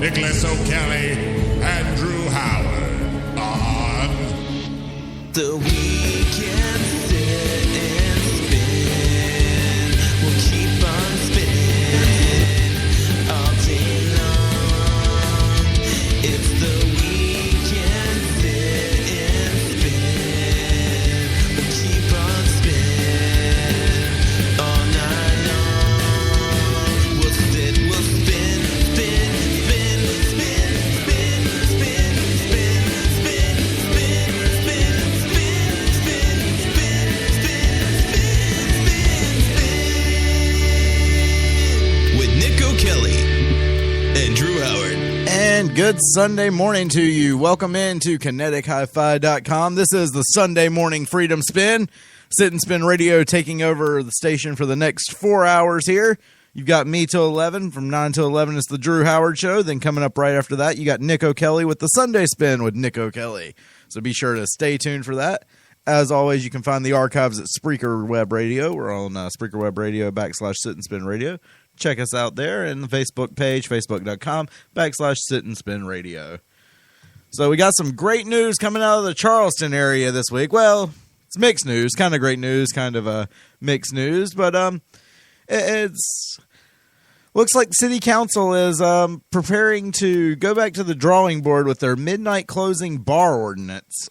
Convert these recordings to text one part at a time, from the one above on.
Nicholas O'Kelly and Drew Howard on The Weekend Sit and Spin. We'll keep on spinning all day long. It's the Weekend Sit and Spin. We'll keep on spinning all night long. We'll sit, we'll spin, spin, spin, spin, spin, spin, spin, spin, spin, spin, spin, spin, spin, spin, spin, spin, with Nick O'Kelly and Drew Howard. And good Sunday morning to you. Welcome into KineticHiFi.com. This is the Sunday Morning Freedom Spin. Sit and Spin Radio taking over the station for the next 4 hours here. You've got me till 11. From 9 till 11 is the Drew Howard Show. Then coming up right after that, you got Nick O'Kelly with the Sunday Spin with Nick O'Kelly. So be sure to stay tuned for that. As always, you can find the archives at Spreaker Web Radio. We're on Spreaker Web Radio /Sit and Spin Radio. Check us out there, and the Facebook page, facebook.com/Sit and Spin Radio. So we got some great news coming out of the Charleston area this week. Well, it's mixed news, kind of great news, kind of mixed news, but it's looks like City Council is preparing to go back to the drawing board with their midnight closing bar ordinance.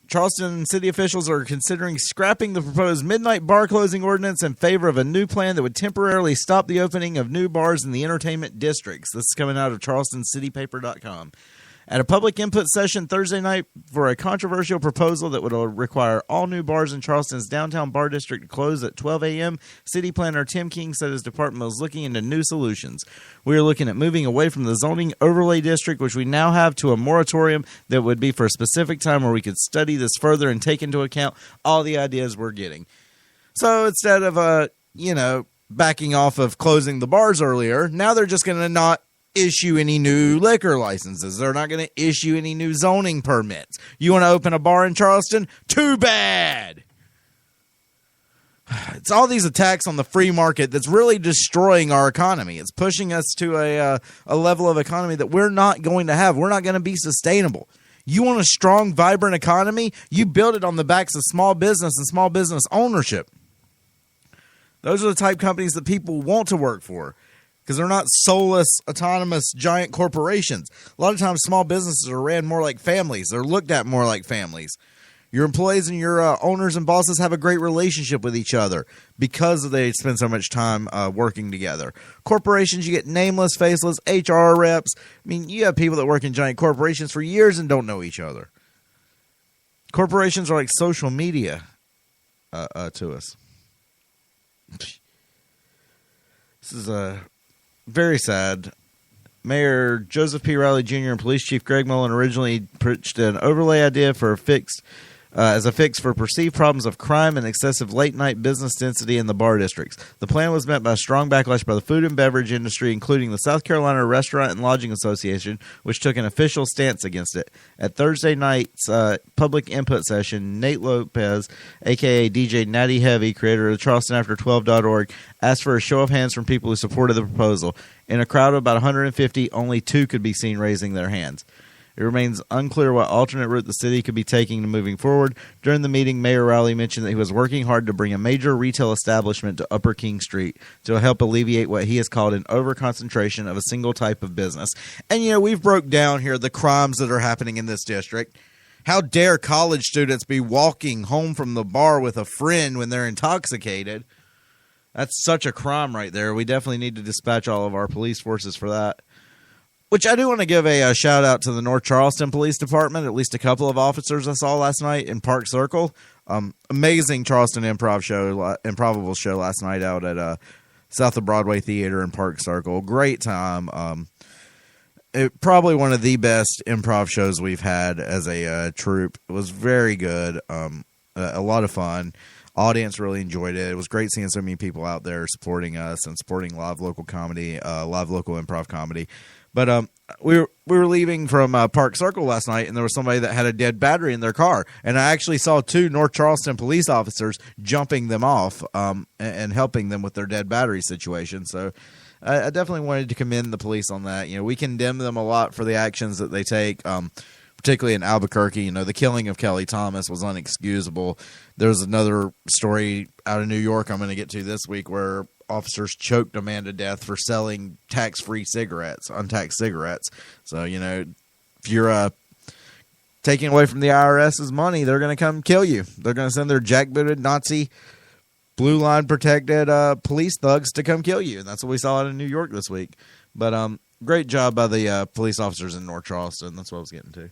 Charleston city officials are considering scrapping the proposed midnight bar closing ordinance in favor of a new plan that would temporarily stop the opening of new bars in the entertainment districts. This is coming out of charlestoncitypaper.com. At a public input session Thursday night for a controversial proposal that would require all new bars in Charleston's downtown bar district to close at 12 a.m., City Planner Tim King said his department was looking into new solutions. We are looking at moving away from the zoning overlay district, which we now have, to a moratorium that would be for a specific time where we could study this further and take into account all the ideas we're getting. So instead of, backing off of closing the bars earlier, now they're just going to not issue any new liquor licenses. They're not going to issue any new zoning permits. You want to open a bar in Charleston? Too bad. It's all these attacks on the free market that's really destroying our economy. It's pushing us to a level of economy that we're not going to have. We're not going to be sustainable. You want a strong, vibrant economy? You build it on the backs of small business and small business ownership. Those are the type of companies that people want to work for, because they're not soulless, autonomous, giant corporations. A lot of times small businesses are ran more like families. They're looked at more like families. Your employees and your owners and bosses have a great relationship with each other because they spend so much time working together. Corporations, you get nameless, faceless, HR reps. I mean, you have people that work in giant corporations for years and don't know each other. Corporations are like social media to us. This is very sad. Mayor Joseph P. Riley Jr. and Police Chief Greg Mullen originally pitched an overlay idea for a fix as a fix for perceived problems of crime and excessive late-night business density in the bar districts. The plan was met by a strong backlash by the food and beverage industry, including the South Carolina Restaurant and Lodging Association, which took an official stance against it. At Thursday night's public input session, Nate Lopez, a.k.a. DJ Natty Heavy, creator of CharlestonAfter12.org, asked for a show of hands from people who supported the proposal. In a crowd of about 150, only 2 could be seen raising their hands. It remains unclear what alternate route the city could be taking moving forward. During the meeting, Mayor Rowley mentioned that he was working hard to bring a major retail establishment to Upper King Street to help alleviate what he has called an overconcentration of a single type of business. And, we've broke down here the crimes that are happening in this district. How dare college students be walking home from the bar with a friend when they're intoxicated? That's such a crime right there. We definitely need to dispatch all of our police forces for that. Which I do want to give a shout out to the North Charleston Police Department. At least a couple of officers I saw last night in Park Circle. Amazing Charleston improbable show last night out at South of Broadway Theater in Park Circle. Great time. Probably one of the best improv shows we've had as a troupe. It was very good. A lot of fun. Audience really enjoyed it. It was great seeing so many people out there supporting us and supporting live local comedy, live local improv comedy. But we were leaving from Park Circle last night, and there was somebody that had a dead battery in their car. And I actually saw 2 North Charleston police officers jumping them off and helping them with their dead battery situation. So I definitely wanted to commend the police on that. We condemn them a lot for the actions that they take, particularly in Albuquerque. The killing of Kelly Thomas was unexcusable. There's another story out of New York I'm going to get to this week where officers choked a man to death for selling tax-free cigarettes, untaxed cigarettes. So, if you're taking away from the IRS's money, they're going to come kill you. They're going to send their jackbooted Nazi blue line protected police thugs to come kill you. And that's what we saw out in New York this week. But great job by the police officers in North Charleston. That's what I was getting to.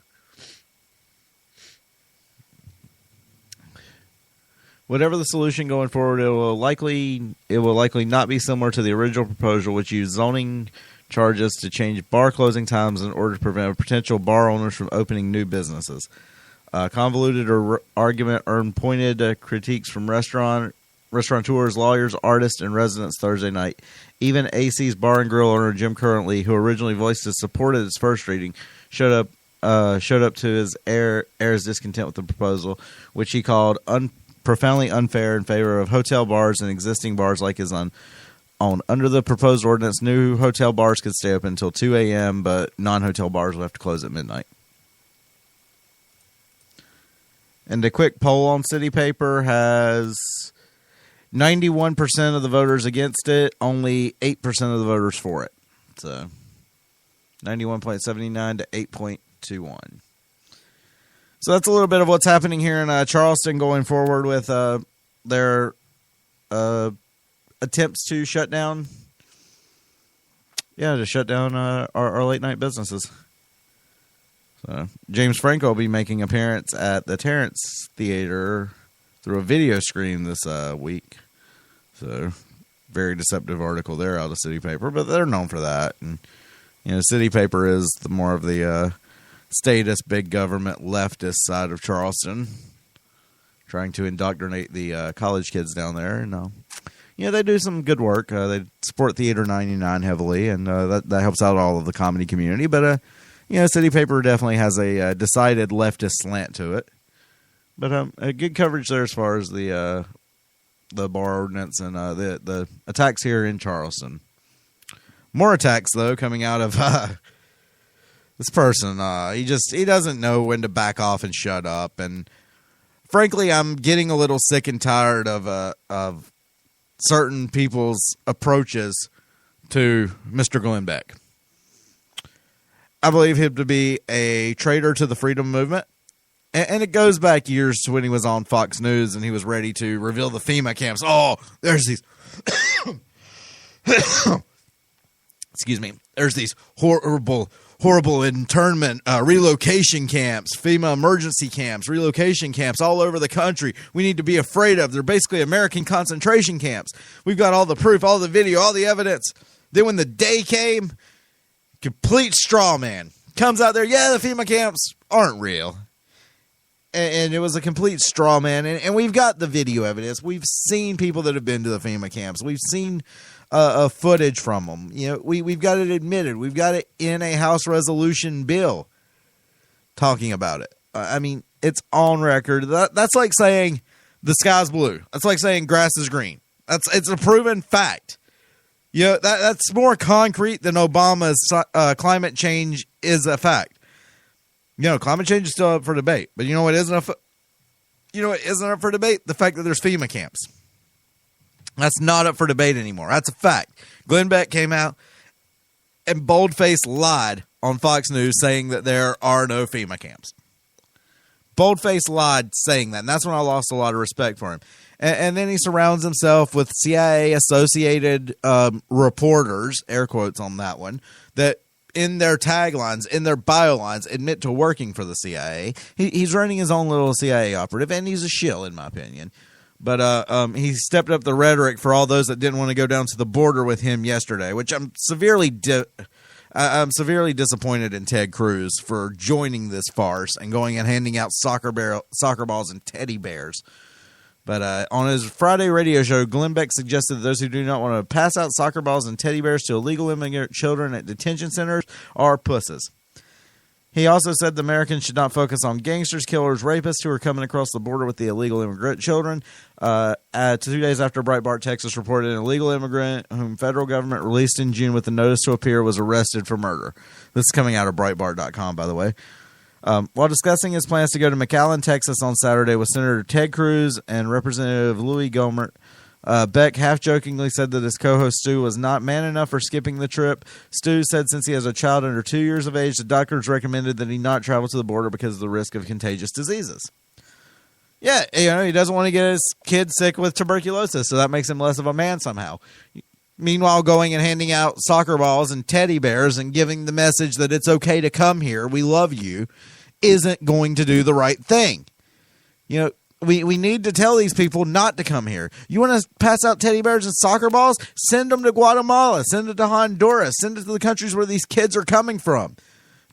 Whatever the solution going forward, it will likely not be similar to the original proposal, which used zoning charges to change bar closing times in order to prevent potential bar owners from opening new businesses. Convoluted argument earned pointed critiques from restaurateurs, lawyers, artists, and residents Thursday night. Even AC's bar and grill owner Jim Currently, who originally voiced his support at its first reading, showed up to his heirs' discontent with the proposal, which he called profoundly unfair in favor of hotel bars and existing bars like his own. Under the proposed ordinance, new hotel bars could stay open until 2 a.m., but non-hotel bars will have to close at midnight. And a quick poll on City Paper has 91% of the voters against it, only 8% of the voters for it. So 91.79 to 8.21. So that's a little bit of what's happening here in Charleston going forward with their attempts to shut down our late night businesses. So James Franco will be making an appearance at the Terrence Theater through a video screen this week. So very deceptive article there out of City Paper, but they're known for that. And City Paper is the more of the statist, big government, leftist side of Charleston, trying to indoctrinate the college kids down there. And they do some good work. They support Theater 99 heavily, and that helps out all of the comedy community. But City Paper definitely has a decided leftist slant to it. But a good coverage there as far as the bar ordinance and the attacks here in Charleston. More attacks though coming out of this person. He doesn't know when to back off and shut up. And frankly, I'm getting a little sick and tired of certain people's approaches to Mr. Glenn Beck. I believe him to be a traitor to the freedom movement. And it goes back years to when he was on Fox News and he was ready to reveal the FEMA camps. Oh, there's these... Excuse me. There's these horrible internment, relocation camps, FEMA emergency camps, relocation camps all over the country we need to be afraid of. They're basically American concentration camps. We've got all the proof, all the video, all the evidence. Then when the day came, complete straw man comes out there. Yeah, the FEMA camps aren't real. And it was a complete straw man. And we've got the video evidence. We've seen people that have been to the FEMA camps. We've seen footage from them. We've got it admitted. We've got it in a House resolution bill talking about it. I mean, it's on record. That's like saying the sky's blue. That's like saying grass is green. It's a proven fact. That's more concrete than Obama's climate change is a fact. Climate change is still up for debate. But you know what isn't up for debate? The fact that there's FEMA camps. That's not up for debate anymore. That's a fact. Glenn Beck came out and boldface lied on Fox News saying that there are no FEMA camps. Boldface lied saying that. And that's when I lost a lot of respect for him. And then he surrounds himself with CIA-associated reporters, air quotes on that one, that in their taglines, in their bio lines, admit to working for the CIA. He's running his own little CIA operative, and he's a shill, in my opinion. But he stepped up the rhetoric for all those that didn't want to go down to the border with him yesterday, which I'm severely disappointed in Ted Cruz for joining this farce and going and handing out soccer balls and teddy bears. But on his Friday radio show, Glenn Beck suggested that those who do not want to pass out soccer balls and teddy bears to illegal immigrant children at detention centers are pussies. He also said the Americans should not focus on gangsters, killers, rapists who are coming across the border with the illegal immigrant children. 2 days after Breitbart, Texas reported an illegal immigrant whom federal government released in June with a notice to appear was arrested for murder. This is coming out of Breitbart.com, by the way. While discussing his plans to go to McAllen, Texas on Saturday with Senator Ted Cruz and Representative Louis Gohmert, Beck half-jokingly said that his co-host Stu was not man enough for skipping the trip. Stu said since he has a child under 2 years of age, the doctors recommended that he not travel to the border because of the risk of contagious diseases. Yeah, he doesn't want to get his kid sick with tuberculosis, so that makes him less of a man somehow. Meanwhile, going and handing out soccer balls and teddy bears and giving the message that it's okay to come here, we love you, isn't going to do the right thing. We need to tell these people not to come here. You want to pass out teddy bears and soccer balls? Send them to Guatemala. Send it to Honduras. Send it to the countries where these kids are coming from.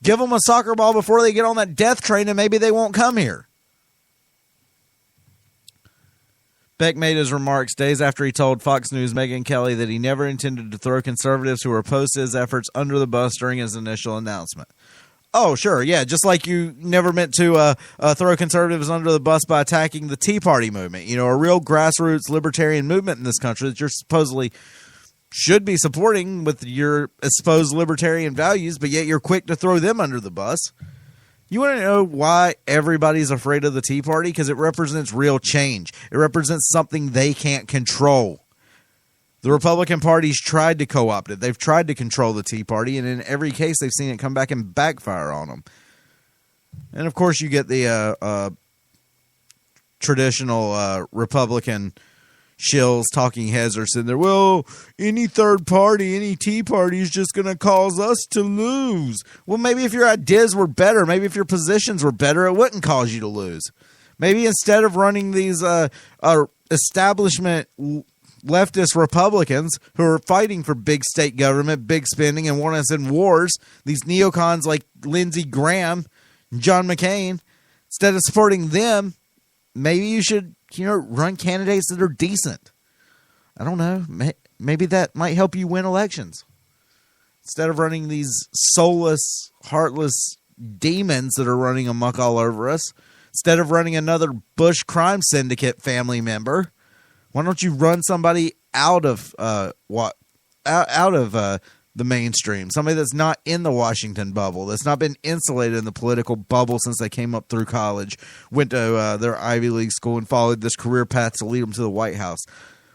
Give them a soccer ball before they get on that death train and maybe they won't come here. Beck made his remarks days after he told Fox News' Megyn Kelly that he never intended to throw conservatives who were opposed to his efforts under the bus during his initial announcement. Oh, sure, yeah, just like you never meant to throw conservatives under the bus by attacking the Tea Party movement, a real grassroots libertarian movement in this country that you're supposedly should be supporting with your supposed libertarian values, but yet you're quick to throw them under the bus. You want to know why everybody's afraid of the Tea Party? Because it represents real change. It represents something they can't control. The Republican Party's tried to co-opt it. They've tried to control the Tea Party, and in every case, they've seen it come back and backfire on them. And, of course, you get the traditional Republican shills, talking heads are sitting there, well, any third party, any Tea Party is just going to cause us to lose. Well, maybe if your ideas were better, maybe if your positions were better, it wouldn't cause you to lose. Maybe instead of running these establishment leftist Republicans who are fighting for big state government, big spending, and want us in wars, these neocons like Lindsey Graham and John McCain, instead of supporting them, maybe you should, run candidates that are decent. I don't know. Maybe that might help you win elections. Instead of running these soulless, heartless demons that are running amok all over us, instead of running another Bush crime syndicate family member, why don't you run somebody out of the mainstream, somebody that's not in the Washington bubble, that's not been insulated in the political bubble since they came up through college, went to their Ivy League school and followed this career path to lead them to the White House.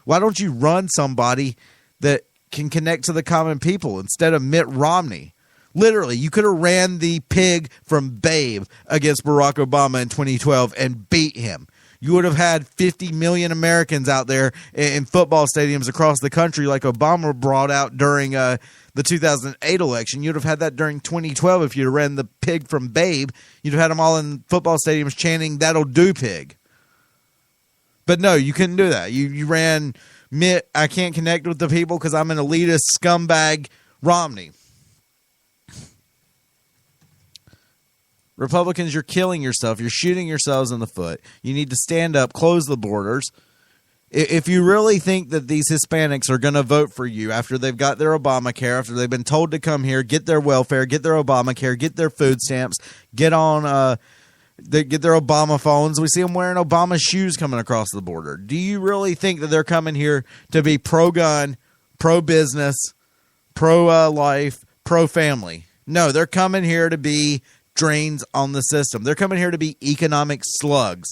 Why don't you run somebody that can connect to the common people instead of Mitt Romney? Literally, you could have ran the pig from Babe against Barack Obama in 2012 and beat him. You would have had 50 million Americans out there in football stadiums across the country like Obama brought out during the 2008 election. You'd have had that during 2012 if you'd have ran the pig from Babe. You'd have had them all in football stadiums chanting, "That'll do, pig." But no, you couldn't do that. You ran Mitt, I can't connect with the people because I'm an elitist scumbag, Romney. Republicans, you're killing yourself. You're shooting yourselves in the foot. You need to stand up, close the borders. If you really think that these Hispanics are going to vote for you after they've got their Obamacare, after they've been told to come here, get their welfare, get their Obamacare, get their food stamps, get on, get their Obama phones. We see them wearing Obama shoes coming across the border. Do you really think that they're coming here to be pro-gun, pro-business, pro-life, pro-family? No, they're coming here to be drains on the system. They're coming here to be economic slugs.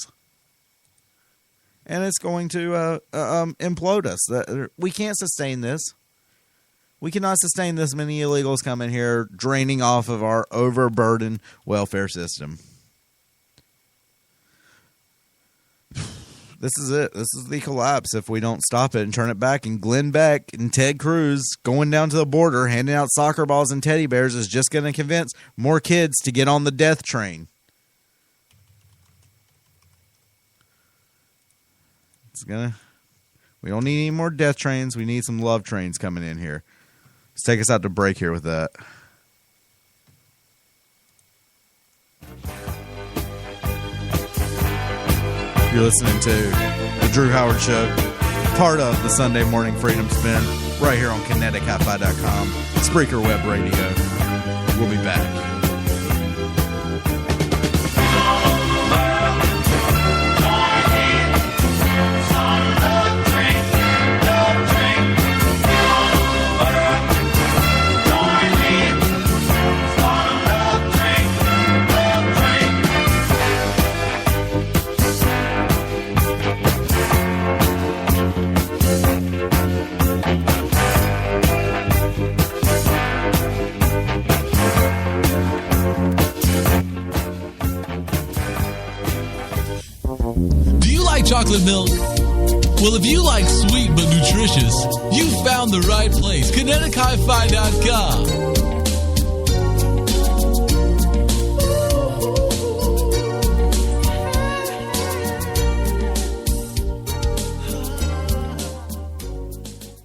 And it's going to implode us. We can't sustain this. We cannot sustain this many illegals coming here, draining off of our overburdened welfare system. This is it. This is the collapse if we don't stop it and turn it back. And Glenn Beck and Ted Cruz going down to the border, handing out soccer balls and teddy bears is just going to convince more kids to get on the death train. We don't need any more death trains. We need some love trains coming in here. Let's take us out to break here with that. You're listening to The Drew Howard Show, part of the Sunday Morning Freedom Spin, right here on KineticHiFi.com, Spreaker Web Radio. We'll be back. chocolate milk? Well, if you like sweet but nutritious, you found the right place. KineticHiFi.com.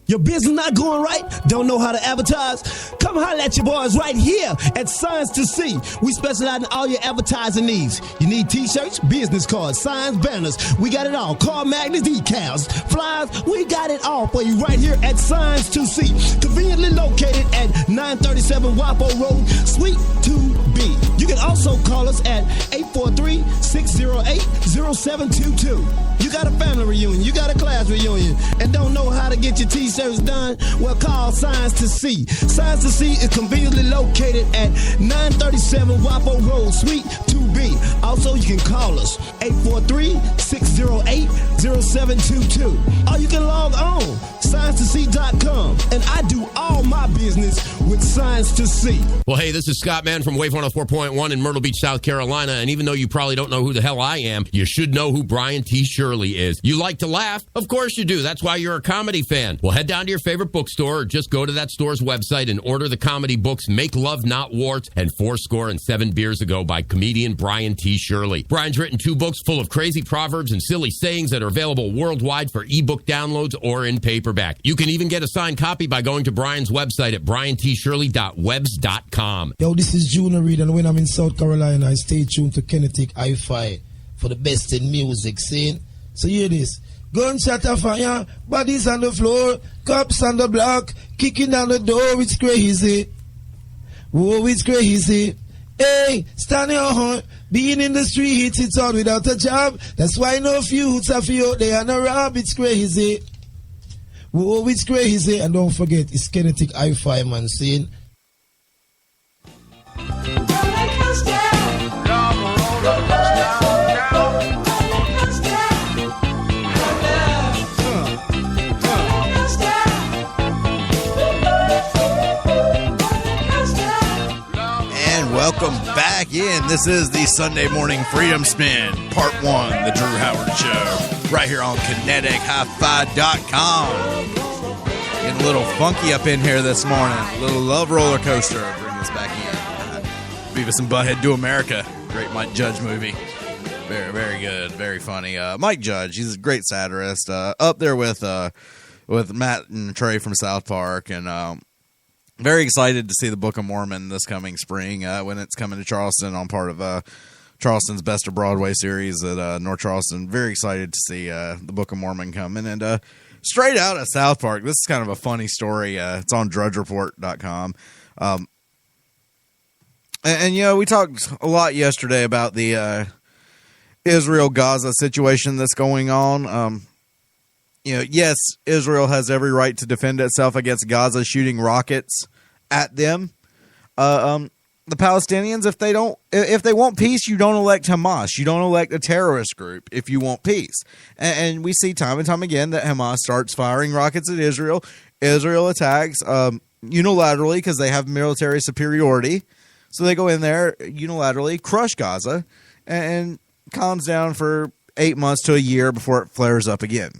Your business not going right? Don't know how to advertise? Come holler at your boys right here at Signs to See. We specialize in all your advertising needs. You need t-shirts, business cards, signs, banners. We got it all. Car magnets, decals, flyers. We got it all for you right here at Signs to See. Conveniently located at 937 Wapo Road, Suite 2B. You can also call us at 843-608-0722. You got a family reunion, you got a class reunion, and don't know how to get your t-shirts done? Well, call Signs to See. Signs to See is conveniently located at 937 Wapo Road, Suite 2B. Also, you can call us 843-608-0722. Or you can log on, SignsToSee.com. And I do all my business with Signs to See. Well, hey, this is Scott Mann from Wave 104.1 in Myrtle Beach, South Carolina. And even though you probably don't know who the hell I am, you should know who Brian T. Shirley is. You like to laugh? Of course you do. That's why you're a comedy fan. Well, head down to your favorite bookstore or just go to that store's website and order the comedy books Make Love Not Warts and 7 Beers Ago by comedian Brian T. Shirley. Brian's written 2 books full of crazy proverbs and silly sayings that are available worldwide for ebook downloads or in paperback. You can even get a signed copy by going to Brian's website at briantshirley.webs.com. Yo, this is Junior Reed, and when I'm in South Carolina, I stay tuned to Kinetic Hi-Fi for the best in music scene. So hear this. Gunshot of fire, bodies on the floor, cops on the block, kicking down the door, it's crazy. Whoa, it's crazy. Hey, stand your horn, being in the streets, it's all without a job. That's why no youths are out there on a rob, it's crazy. Whoa, it's crazy. And don't forget, it's Kinetic Hi-Fi, man, seeing. Welcome back in. This is the Sunday Morning Freedom Spin, Part 1, The Drew Howard Show, right here on KineticHiFi.com. Getting a little funky up in here this morning. A little love roller coaster. Bring us back in. Beavis and Butthead Do America. Great Mike Judge movie. Very, very good. Very funny. Mike Judge, he's a great satirist. Up there with Matt and Trey from South Park. And very excited to see the Book of Mormon this coming spring when it's coming to Charleston on part of Charleston's Best of Broadway series at North Charleston. Very excited to see the Book of Mormon coming. And straight out of South Park, this is kind of a funny story. It's on drudgereport.com. And, you know, we talked a lot yesterday about the Israel-Gaza situation that's going on. You know, yes, Israel has every right to defend itself against Gaza shooting rockets at them. The Palestinians, if they want peace, you don't elect Hamas. You don't elect a terrorist group if you want peace. And we see time and time again that Hamas starts firing rockets at Israel. Israel attacks unilaterally because they have military superiority. So they go in there unilaterally, crush Gaza, and calms down for 8 months to a year before it flares up again.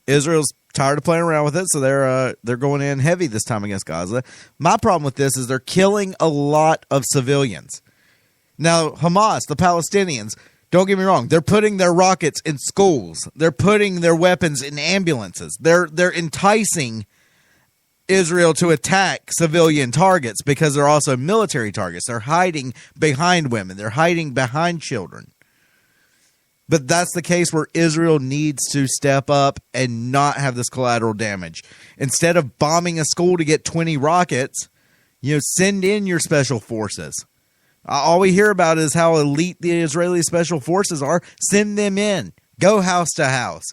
Israel's tired of playing around with it, so they're going in heavy this time against Gaza. My problem with this is they're killing a lot of civilians. Now, Hamas, the Palestinians, don't get me wrong, they're putting their rockets in schools. They're putting their weapons in ambulances. They're enticing Israel to attack civilian targets because they're also military targets. They're hiding behind women. They're hiding behind children. But that's the case where Israel needs to step up and not have this collateral damage. Instead of bombing a school to get 20 rockets, send in your special forces. All we hear about is how elite the Israeli special forces are. Send them in. Go house to house.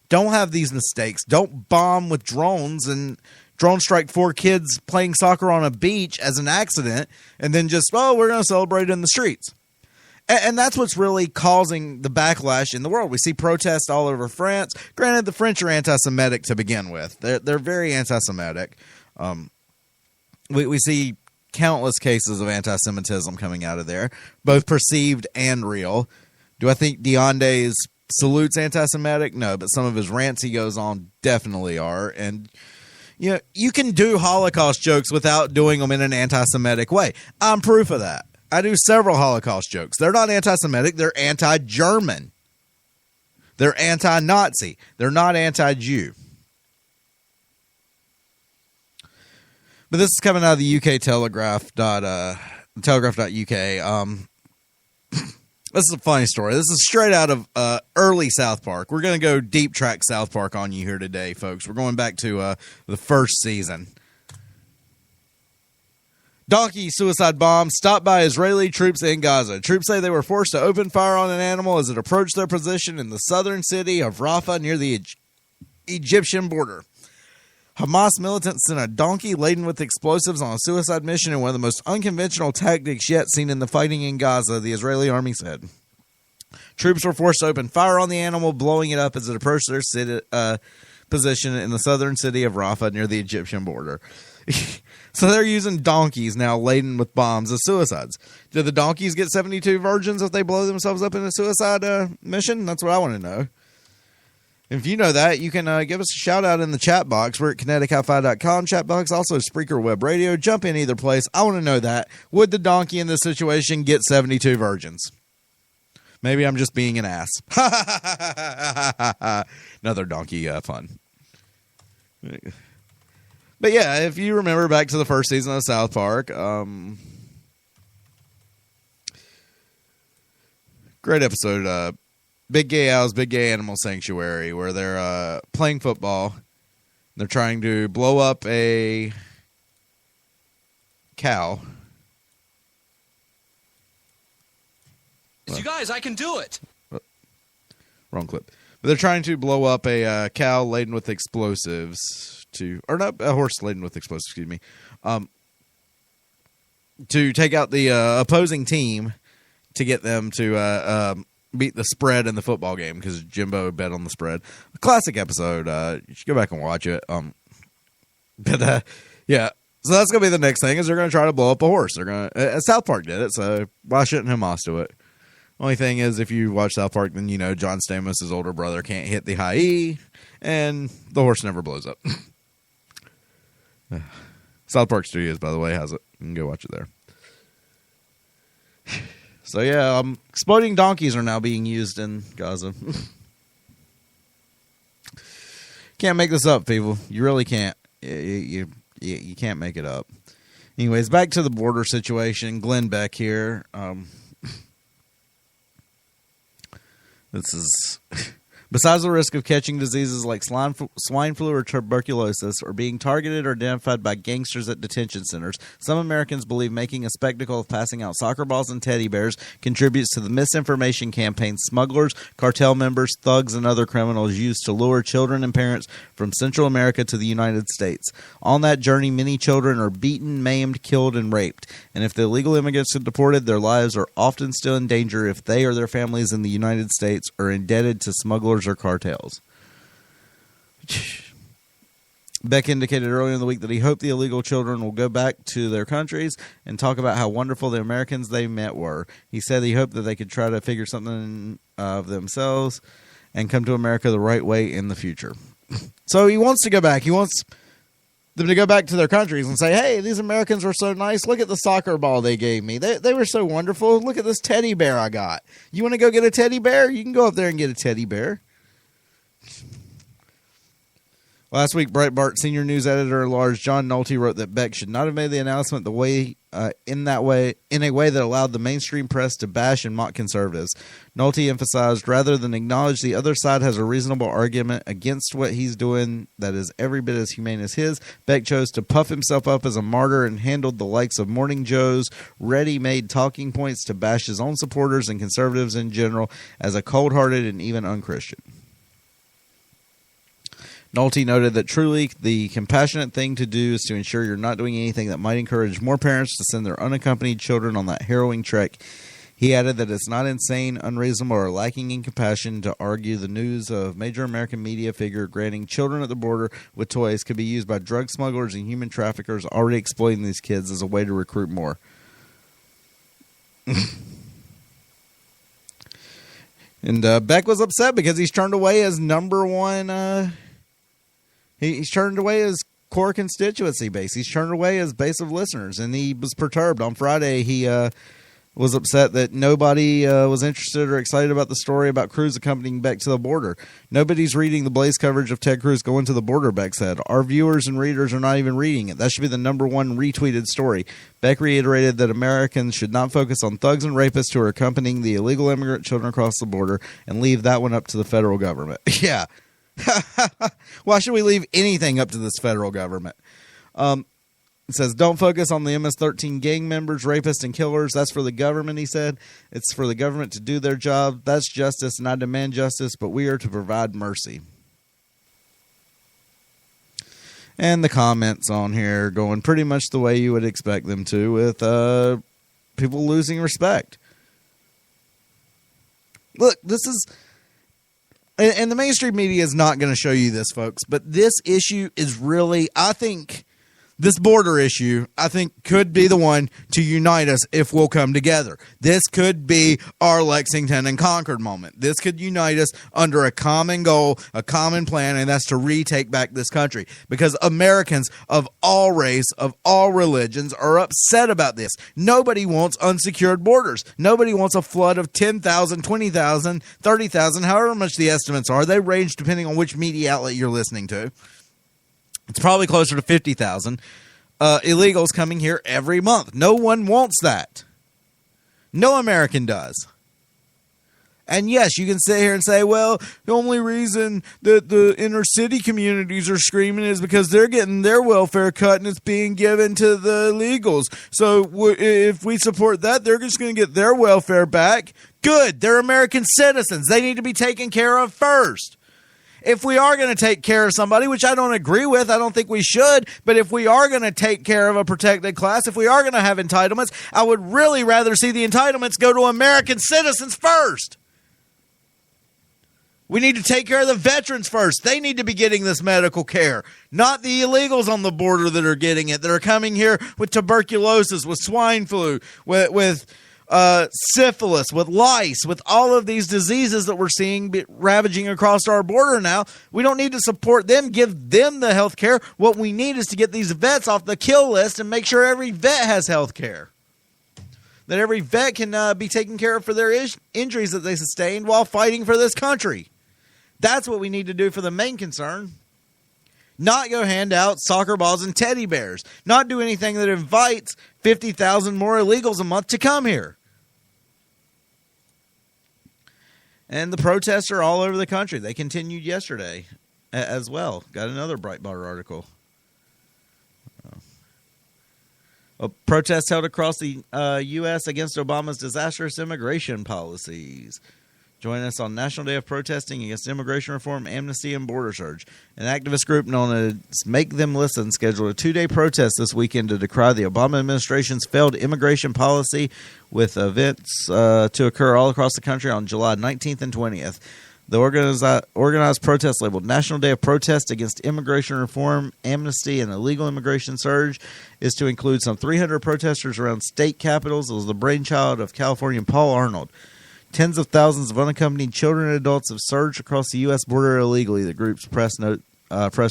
Don't have these mistakes. Don't bomb with drones and drone strike 4 kids playing soccer on a beach as an accident and then just, we're going to celebrate in the streets. And that's what's really causing the backlash in the world. We see protests all over France. Granted, the French are anti-Semitic to begin with. They're very anti-Semitic. We see countless cases of anti-Semitism coming out of there, both perceived and real. Do I think Deonde's salutes anti-Semitic? No, but some of his rants he goes on definitely are. And, you know, you can do Holocaust jokes without doing them in an anti-Semitic way. I'm proof of that. I do several Holocaust jokes. They're not anti-Semitic. They're anti-German. They're anti-Nazi. They're not anti-Jew. But this is coming out of the UK Telegraph.uk. This is a funny story. This is straight out of early South Park. We're going to go deep track South Park on you here today, folks. We're going back to the first season. Donkey suicide bomb stopped by Israeli troops in Gaza. Troops say they were forced to open fire on an animal as it approached their position in the southern city of Rafah near the Egyptian border. Hamas militants sent a donkey laden with explosives on a suicide mission in one of the most unconventional tactics yet seen in the fighting in Gaza, the Israeli army said. Troops were forced to open fire on the animal, blowing it up as it approached their position in the southern city of Rafah near the Egyptian border. So they're using donkeys now laden with bombs as suicides. Do the donkeys get 72 virgins if they blow themselves up in a suicide mission? That's what I want to know. If you know that, you can give us a shout out in the chat box. We're at kinetichi.com chat box, also Spreaker Web Radio. Jump in either place. I want to know that. Would the donkey in this situation get 72 virgins? Maybe I'm just being an ass. Another donkey fun. But yeah, if you remember back to the first season of South Park, great episode, Big Gay Owls, Big Gay Animal Sanctuary, where they're playing football. They're trying to blow up a cow. You guys, I can do it. Wrong clip. But they're trying to blow up a cow laden with explosives or not, a horse laden with explosives, excuse me, to take out the opposing team to get them to beat the spread in the football game because Jimbo bet on the spread. A classic episode. You should go back and watch it. Yeah. So that's going to be the next thing is they're going to try to blow up a horse. They're going to, South Park did it, so why shouldn't Hamas do it? Only thing is, if you watch South Park, then you know John Stamos' older brother can't hit the high E, and the horse never blows up. South Park Studios, by the way, has it. You can go watch it there. So yeah, exploding donkeys are now being used in Gaza. Can't make this up, people. You really can't. You can't make it up. Anyways, back to the border situation. Glenn Beck here. This is... Besides the risk of catching diseases like swine flu or tuberculosis or being targeted or identified by gangsters at detention centers, some Americans believe making a spectacle of passing out soccer balls and teddy bears contributes to the misinformation campaign smugglers, cartel members, thugs, and other criminals use to lure children and parents from Central America to the United States. On that journey, many children are beaten, maimed, killed, and raped. And if the illegal immigrants are deported, their lives are often still in danger if they or their families in the United States are indebted to smugglers or cartels. Beck indicated earlier in the week that he hoped the illegal children will go back to their countries and talk about how wonderful the Americans they met were. He said he hoped that they could try to figure something of themselves and come to America the right way in the future. So he wants to go back. He wants them to go back to their countries and say, hey, these Americans were so nice. Look at the soccer ball they gave me. They were so wonderful. Look at this teddy bear I got. You want to go get a teddy bear? You can go up there and get a teddy bear. Last week, Breitbart senior news editor-at-large John Nolte wrote that Beck should not have made the announcement in a way that allowed the mainstream press to bash and mock conservatives. Nolte emphasized, rather than acknowledge the other side has a reasonable argument against what he's doing that is every bit as humane as his, Beck chose to puff himself up as a martyr and handled the likes of Morning Joe's ready-made talking points to bash his own supporters and conservatives in general as a cold-hearted and even unchristian. Nolte noted that truly the compassionate thing to do is to ensure you're not doing anything that might encourage more parents to send their unaccompanied children on that harrowing trek. He added that it's not insane, unreasonable, or lacking in compassion to argue the news of major American media figure granting children at the border with toys could be used by drug smugglers and human traffickers already exploiting these kids as a way to recruit more. And Beck was upset because he's turned away his number one. He's turned away his core constituency base. He's turned away his base of listeners, and he was perturbed. On Friday, he was upset that nobody was interested or excited about the story about Cruz accompanying Beck to the border. Nobody's reading the Blaze coverage of Ted Cruz going to the border, Beck said. Our viewers and readers are not even reading it. That should be the number one retweeted story. Beck reiterated that Americans should not focus on thugs and rapists who are accompanying the illegal immigrant children across the border and leave that one up to the federal government. Yeah. Why should we leave anything up to this federal government? It says, don't focus on the MS-13 gang members, rapists, and killers. That's for the government, he said. It's for the government to do their job. That's justice, and I demand justice, but we are to provide mercy. And the comments on here going pretty much the way you would expect them to, with people losing respect. Look, this is... And the mainstream media is not going to show you this, folks, but this issue is really, I think... This border issue, I think, could be the one to unite us if we'll come together. This could be our Lexington and Concord moment. This could unite us under a common goal, a common plan, and that's to retake back this country. Because Americans of all race, of all religions, are upset about this. Nobody wants unsecured borders. Nobody wants a flood of 10,000, 20,000, 30,000, however much the estimates are. They range depending on which media outlet you're listening to. It's probably closer to 50,000 illegals coming here every month. No one wants that. No American does. And yes, you can sit here and say, well, the only reason that the inner city communities are screaming is because they're getting their welfare cut and it's being given to the illegals. So if we support that, they're just going to get their welfare back. Good. They're American citizens. They need to be taken care of first. If we are going to take care of somebody, which I don't agree with, I don't think we should, but if we are going to take care of a protected class, if we are going to have entitlements, I would really rather see the entitlements go to American citizens first. We need to take care of the veterans first. They need to be getting this medical care, not the illegals on the border that are getting it, that are coming here with tuberculosis, with swine flu, with syphilis, with lice, with all of these diseases that we're seeing ravaging across our border now. We don't need to support them, give them the health care. What we need is to get these vets off the kill list and make sure every vet has health care. That every vet can be taken care of for their injuries that they sustained while fighting for this country. That's what we need to do for the main concern. Not go hand out soccer balls and teddy bears. Not do anything that invites 50,000 more illegals a month to come here. And the protests are all over the country. They continued yesterday as well. Got another Breitbart article. A protest held across the U.S. against Obama's disastrous immigration policies. Join us on National Day of Protesting Against Immigration Reform, Amnesty, and Border Surge. An activist group known as Make Them Listen scheduled a two-day protest this weekend to decry the Obama administration's failed immigration policy, with events to occur all across the country on July 19th and 20th. The organized protest labeled National Day of Protest Against Immigration Reform, Amnesty, and Illegal Immigration Surge is to include some 300 protesters around state capitals. It was the brainchild of Californian Paul Arnold. Tens of thousands of unaccompanied children and adults have surged across the U.S. border illegally, the group's press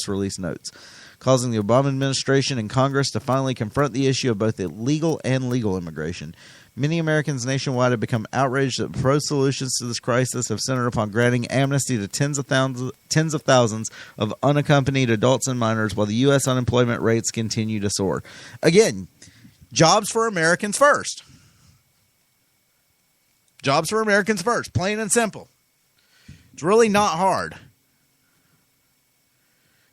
release notes, causing the Obama administration and Congress to finally confront the issue of both illegal and legal immigration. Many Americans nationwide have become outraged that proposed solutions to this crisis have centered upon granting amnesty to tens of thousands of unaccompanied adults and minors, while the U.S. unemployment rates continue to soar. Again, jobs for Americans first. Jobs for Americans first, plain and simple. It's really not hard.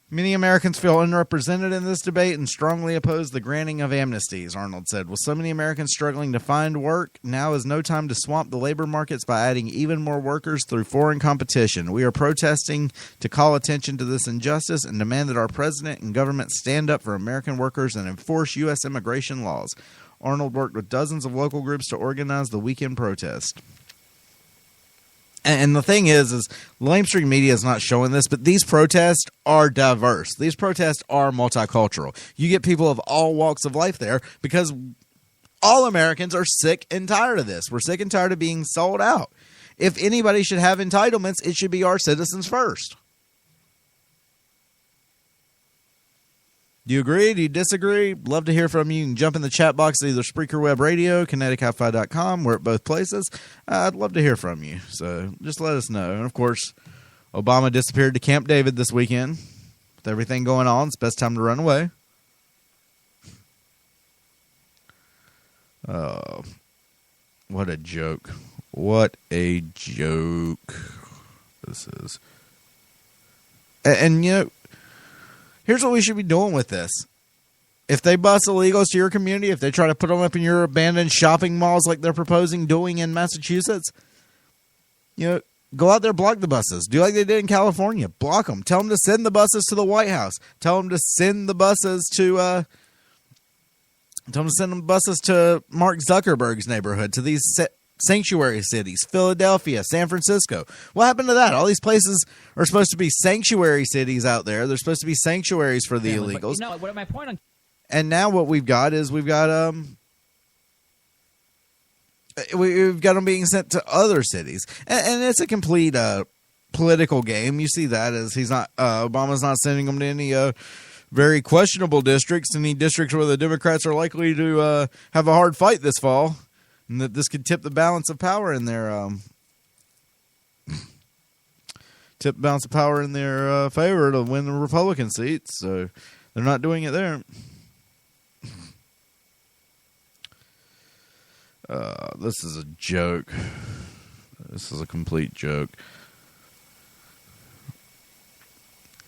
Many Americans feel unrepresented in this debate and strongly oppose the granting of amnesties, Arnold said. With so many Americans struggling to find work, now is no time to swamp the labor markets by adding even more workers through foreign competition. We are protesting to call attention to this injustice and demand that our president and government stand up for American workers and enforce U.S. immigration laws. Arnold worked with dozens of local groups to organize the weekend protest. And the thing is mainstream media is not showing this, but these protests are diverse. These protests are multicultural. You get people of all walks of life there because all Americans are sick and tired of this. We're sick and tired of being sold out. if anybody should have entitlements, it should be our citizens first. Do you agree? Do you disagree? Love to hear from you. You can jump in the chat box at either Spreaker Web Radio, KineticHiFi.com. We're at both places. I'd love to hear from you. So just let us know. And, of course, Obama disappeared to Camp David this weekend. With everything going on, it's best time to run away. Oh, what a joke. What a joke this is. And you know, here's what we should be doing with this. If they bus illegals to your community, if they try to put them up in your abandoned shopping malls like they're proposing doing in Massachusetts, you know, go out there, block the buses. Do like they did in California. Block them. Tell them to send the buses to the White House. Tell them to send the buses to Mark Zuckerberg's neighborhood, to these sanctuary cities, Philadelphia, San Francisco. What happened to that? All these places are supposed to be sanctuary cities out there. They're supposed to be sanctuaries for the illegals. But, you know, what my point on? And now what we've got is we've got them being sent to other cities, and it's a complete political game. You see that as Obama's not sending them to any very questionable districts, any districts where the Democrats are likely to have a hard fight this fall, and that this could tip the balance of power in their favor to win the Republican seats. So they're not doing it there. This is a joke. This is a complete joke.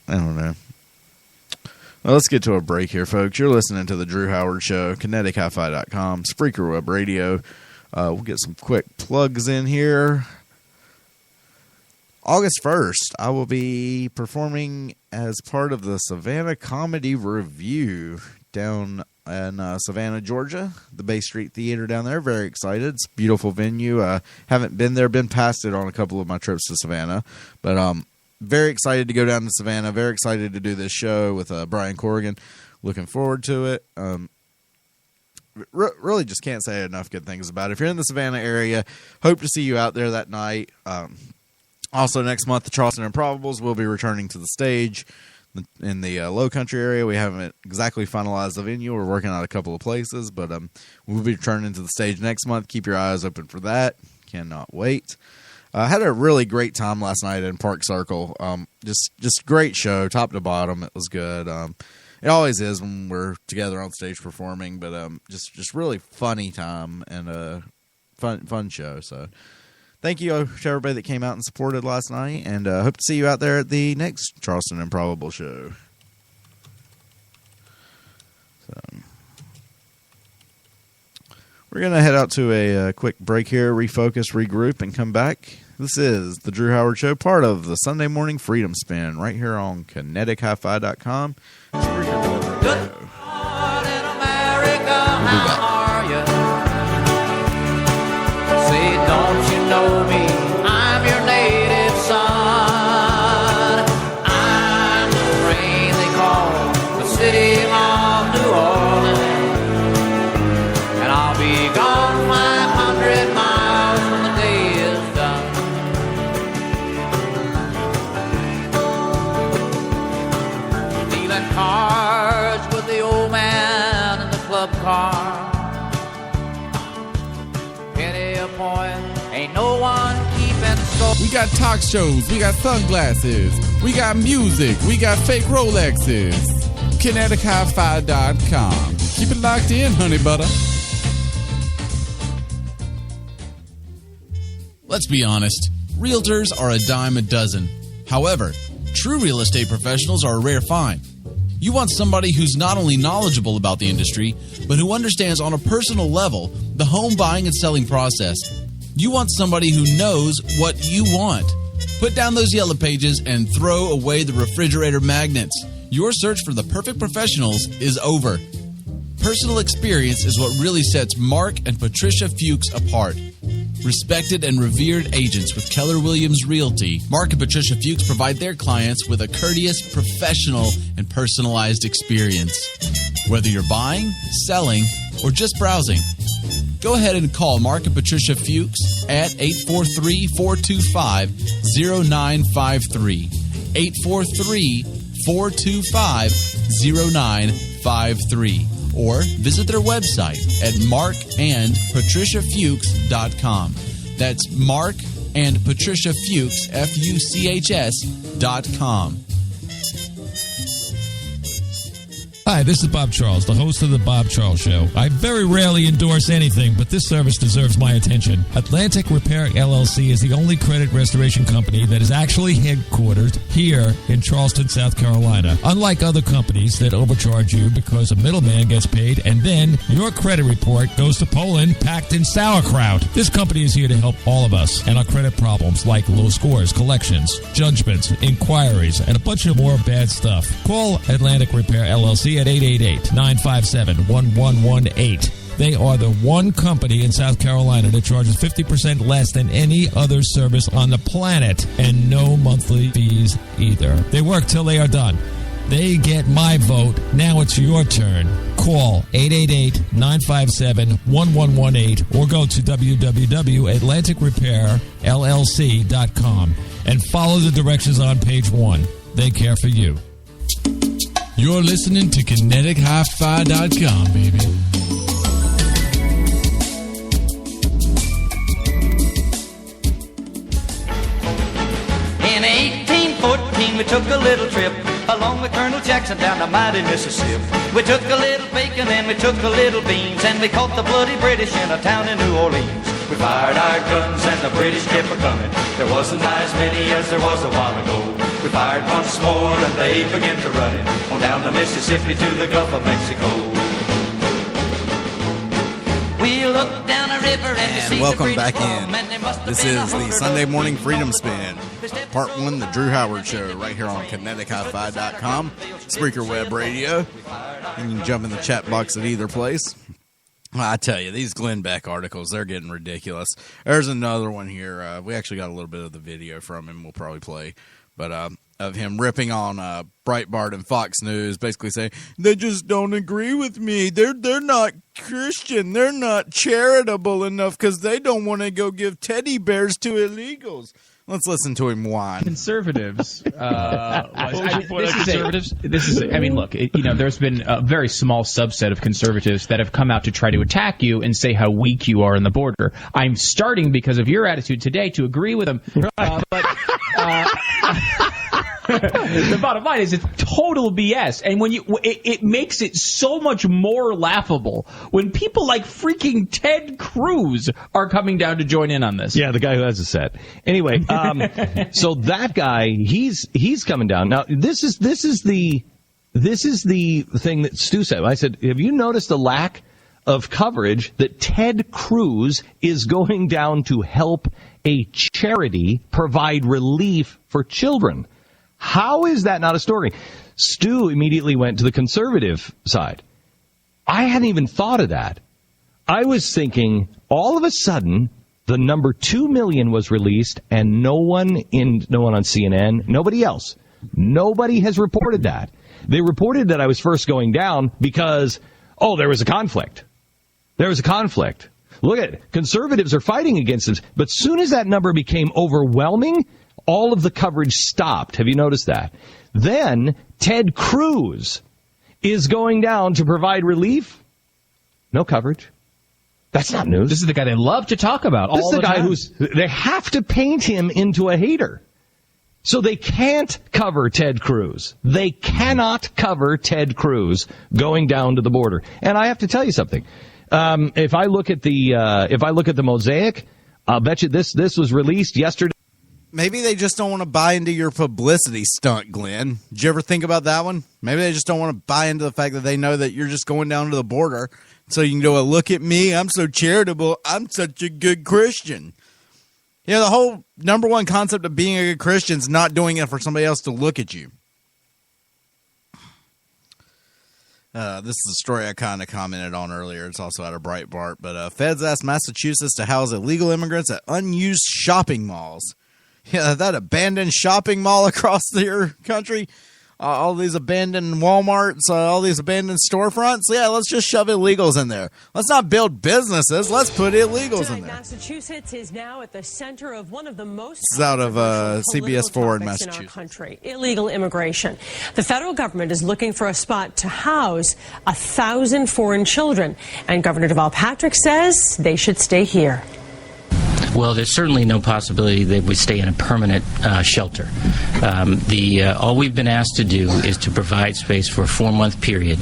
I don't know. Well, let's get to a break here, folks. You're listening to The Drew Howard Show, KineticHiFi.com, Spreaker Web Radio. We'll get some quick plugs in here. August 1st, I will be performing as part of the Savannah Comedy Review down in Savannah, Georgia, the Bay Street Theater down there. Very excited. It's a beautiful venue. Haven't been there, been past it on a couple of my trips to Savannah, but very excited to go down to Savannah. Very excited to do this show with Brian Corrigan. Looking forward to it. Really just can't say enough good things about it. If you're in the Savannah area, hope to see you out there that night. Also, next month, the Charleston Improbables will be returning to the stage in the Low Country area. We haven't exactly finalized the venue. We're working on a couple of places, but we'll be returning to the stage next month. Keep your eyes open for that. Cannot wait. I had a really great time last night in Park Circle. Just great show, top to bottom. It was good. It always is when we're together on stage performing, but just really funny time and a fun show. So thank you to everybody that came out and supported last night, and hope to see you out there at the next Charleston Improbable show. So we're going to head out to a quick break here, refocus, regroup, and come back. This is the Drew Howard Show, part of the Sunday Morning Freedom Spin, right here on KineticHiFi.com. Good morning, America, how are you? Say, don't you know me? I'm your native son. I'm the train they call the city of New Orleans, and I'll be gone 500 miles when the day is done. Dealing cards with the old man in the club car. Penny a point, ain't no one keeping score. We got talk shows, we got sunglasses, we got music, we got fake Rolexes. KineticHiFi.com. Keep it locked in, honey butter. Let's be honest, realtors are a dime a dozen. However, true real estate professionals are a rare find. You want somebody who's not only knowledgeable about the industry, but who understands on a personal level the home buying and selling process. You want somebody who knows what you want. Put down those yellow pages and throw away the refrigerator magnets. Your search for the perfect professionals is over. Personal experience is what really sets Mark and Patricia Fuchs apart. Respected and revered agents with Keller Williams Realty, Mark and Patricia Fuchs provide their clients with a courteous, professional, and personalized experience. Whether you're buying, selling, or just browsing, go ahead and call Mark and Patricia Fuchs at 843-425-0953. 843-425-0953. Or visit their website at markandpatriciafuchs.com. That's Mark and Patricia Fuchs, FUCHS.com. Hi, this is Bob Charles, the host of The Bob Charles Show. I very rarely endorse anything, but this service deserves my attention. Atlantic Repair LLC is the only credit restoration company that is actually headquartered here in Charleston, South Carolina. Unlike other companies that overcharge you because a middleman gets paid and then your credit report goes to Poland packed in sauerkraut. This company is here to help all of us and our credit problems like low scores, collections, judgments, inquiries, and a bunch of more bad stuff. Call Atlantic Repair LLC at 888-957-1118. They are the one company in South Carolina that charges 50% less than any other service on the planet, and no monthly fees either. They work till they are done. They get my vote. Now it's your turn. Call 888-957-1118 or go to www.atlanticrepairllc.com and follow the directions on page 1. They care for you. You're listening to KineticHiFi.com, baby. In 1814, we took a little trip along with Colonel Jackson down the mighty Mississippi. We took a little bacon and we took a little beans, and we caught the bloody British in a town in New Orleans. We fired our guns and the British kept a-coming. There wasn't as many as there was a while ago. We fired once more and they began to run it on down the Mississippi to the Gulf of Mexico. We looked down a river and welcome back in. This is the Sunday Morning Freedom Spin, Part 1, the Drew Howard Show, right here on KineticHiFi.com, Spreaker Web Radio. You can jump in the chat box at either place. I tell you, these Glenn Beck articles, they're getting ridiculous. There's another one here. We actually got a little bit of the video from him we'll probably play. But of him ripping on Breitbart and Fox News, basically saying, they just don't agree with me. They're not Christian. They're not charitable enough because they don't want to go give teddy bears to illegals. Let's listen to him whine. Conservatives. This is. I mean, look. There's been a very small subset of conservatives that have come out to try to attack you and say how weak you are in the border. I'm starting because of your attitude today to agree with them, the bottom line is it's total BS, and when it makes it so much more laughable when people like freaking Ted Cruz are coming down to join in on this. Yeah, the guy who has a set. Anyway, so that guy, he's coming down now. This is the thing that Stu said. I said, have you noticed the lack of coverage that Ted Cruz is going down to help a charity provide relief for children? How is that not a story? Stu immediately went to the conservative side. I hadn't even thought of that. I was thinking, all of a sudden, the number 2 million was released, and no one on CNN, nobody else, nobody has reported that. They reported that I was first going down because, there was a conflict. There was a conflict. Look at it. Conservatives are fighting against this. But soon as that number became overwhelming, all of the coverage stopped. Have you noticed that? Then Ted Cruz is going down to provide relief. No coverage. That's not news. This is the guy they love to talk about all the time. This is the guy they have to paint him into a hater. So they can't cover Ted Cruz. They cannot cover Ted Cruz going down to the border. And I have to tell you something. If I look at the mosaic, I'll bet you this was released yesterday. Maybe they just don't want to buy into your publicity stunt, Glenn. Did you ever think about that one? Maybe they just don't want to buy into the fact that they know that you're just going down to the border so you can go, look at me, I'm so charitable, I'm such a good Christian. The whole number one concept of being a good Christian is not doing it for somebody else to look at you. This is a story I kind of commented on earlier. It's also out of Breitbart. But feds asked Massachusetts to house illegal immigrants at unused shopping malls. Yeah, that abandoned shopping mall across your country. all these abandoned Walmarts, all these abandoned storefronts. Yeah, let's just shove illegals in there. Let's not build businesses. Let's put illegals in there. Massachusetts is now at the center of one of the most This is out of CBS 4 in Massachusetts. in our country, illegal immigration. The federal government is looking for a spot to house 1,000 foreign children, and Governor Deval Patrick says they should stay here. Well, there's certainly no possibility they would stay in a permanent shelter. All we've been asked to do is to provide space for a 4-month period,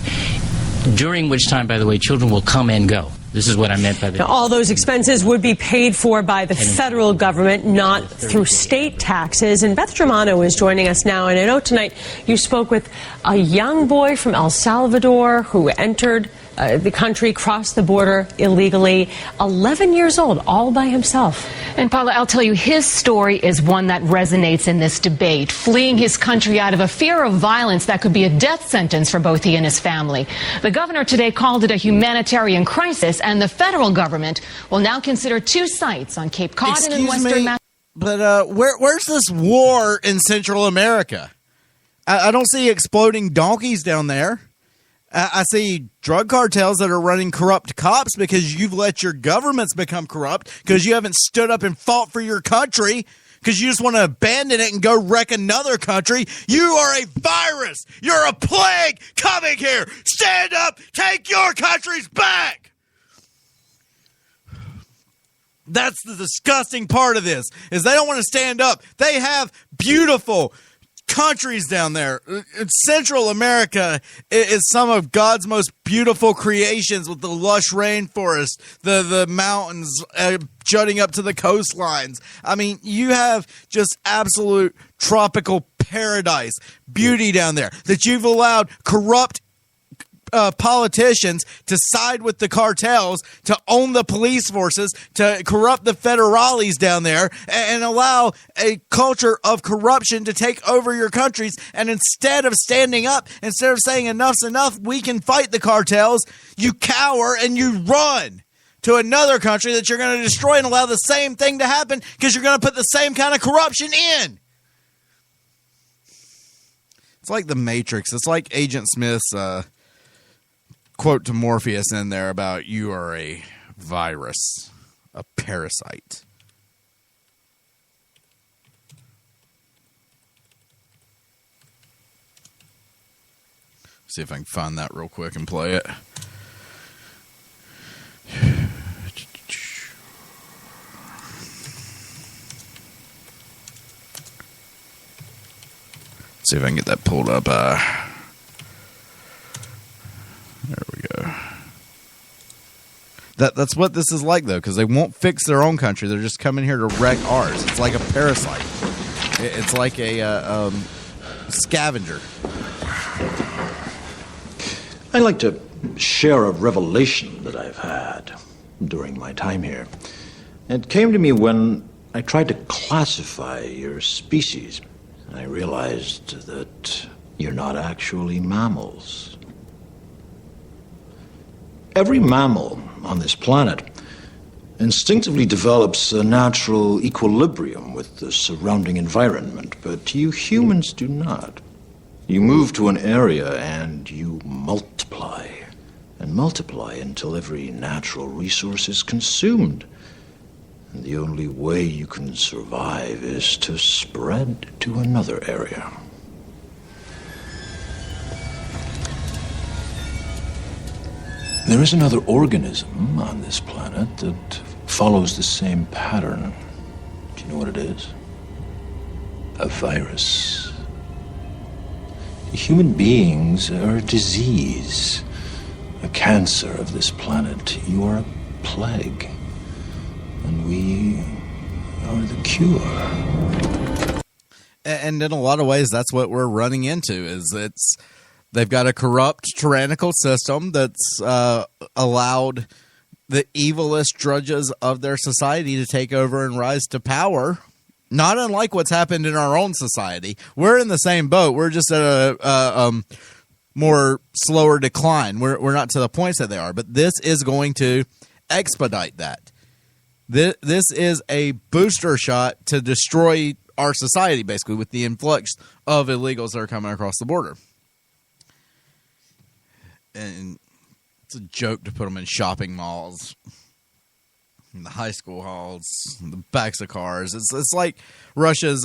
during which time, by the way, children will come and go. This is what I meant by the... Now, all those expenses would be paid for by the federal government, not through state taxes. And Beth Germano is joining us now. And I know tonight you spoke with a young boy from El Salvador who entered the country, crossed the border illegally, 11 years old, all by himself. And Paula, I'll tell you, his story is one that resonates in this debate, fleeing his country out of a fear of violence that could be a death sentence for both he and his family. The governor today called it a humanitarian crisis, and the federal government will now consider 2 sites on Cape Cod and in western Massachusetts. But where's this war in Central America? I don't see exploding donkeys down there. I see drug cartels that are running corrupt cops because you've let your governments become corrupt because you haven't stood up and fought for your country because you just want to abandon it and go wreck another country. You are a virus. You're a plague coming here. Stand up. Take your countries back. That's the disgusting part of this, is they don't want to stand up. They have beautiful countries down there. Central America is some of God's most beautiful creations, with the lush rainforest, the mountains jutting up to the coastlines. I mean, you have just absolute tropical paradise beauty down there that you've allowed corrupt politicians to side with the cartels, to own the police forces, to corrupt the federales down there, and allow a culture of corruption to take over your countries. And instead of standing up, instead of saying enough's enough, we can fight the cartels, you cower and you run to another country that you're going to destroy and allow the same thing to happen because you're going to put the same kind of corruption in. It's like the Matrix. It's like Agent Smith's quote to Morpheus in there about you are a virus, a parasite. See if I can find that real quick and play it. See if I can get that pulled up. There we go. That's what this is like, though, because they won't fix their own country. They're just coming here to wreck ours. It's like a parasite. It's like a scavenger. I'd like to share a revelation that I've had during my time here. It came to me when I tried to classify your species. I realized that you're not actually mammals. Every mammal on this planet instinctively develops a natural equilibrium with the surrounding environment, but you humans do not. You move to an area and you multiply, and multiply until every natural resource is consumed. And the only way you can survive is to spread to another area. There is another organism on this planet that follows the same pattern. Do you know what it is? A virus. Human beings are a disease, a cancer of this planet. You are a plague, and we are the cure. And in a lot of ways, that's what we're running into. They've got a corrupt, tyrannical system that's allowed the evilest drudges of their society to take over and rise to power. Not unlike what's happened in our own society. We're in the same boat. We're just at a more slower decline. We're not to the points that they are. But this is going to expedite that. This is a booster shot to destroy our society, basically, with the influx of illegals that are coming across the border. And it's a joke to put them in shopping malls, in the high school halls, the backs of cars. It's like Russia's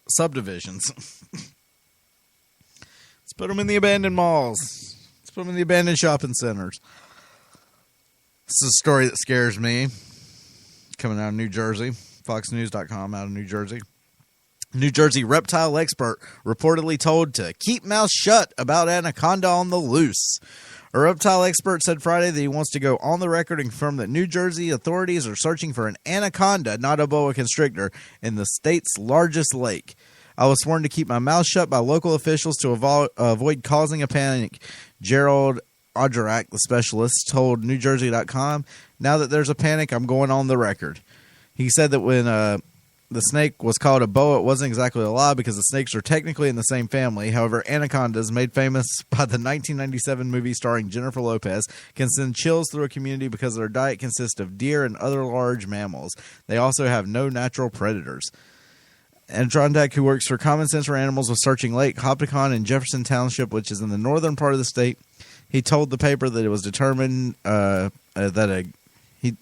subdivisions. Let's put them in the abandoned malls. Let's put them in the abandoned shopping centers. This is a story that scares me. Coming out of New Jersey. FoxNews.com out of New Jersey. New Jersey reptile expert reportedly told to keep mouth shut about anaconda on the loose. A reptile expert said Friday that he wants to go on the record and confirm that New Jersey authorities are searching for an anaconda, not a boa constrictor, in the state's largest lake. I was sworn to keep my mouth shut by local officials to avoid causing a panic. Gerald Odrak, the specialist, told NewJersey.com, now that there's a panic, I'm going on the record. He said that when the snake was called a boa, it wasn't exactly a lie because the snakes are technically in the same family. However, anacondas, made famous by the 1997 movie starring Jennifer Lopez, can send chills through a community because their diet consists of deer and other large mammals. They also have no natural predators. Adirondack, who works for Common Sense for Animals, was searching Lake Hopatcong in Jefferson Township, which is in the northern part of the state. He told the paper that it was determined he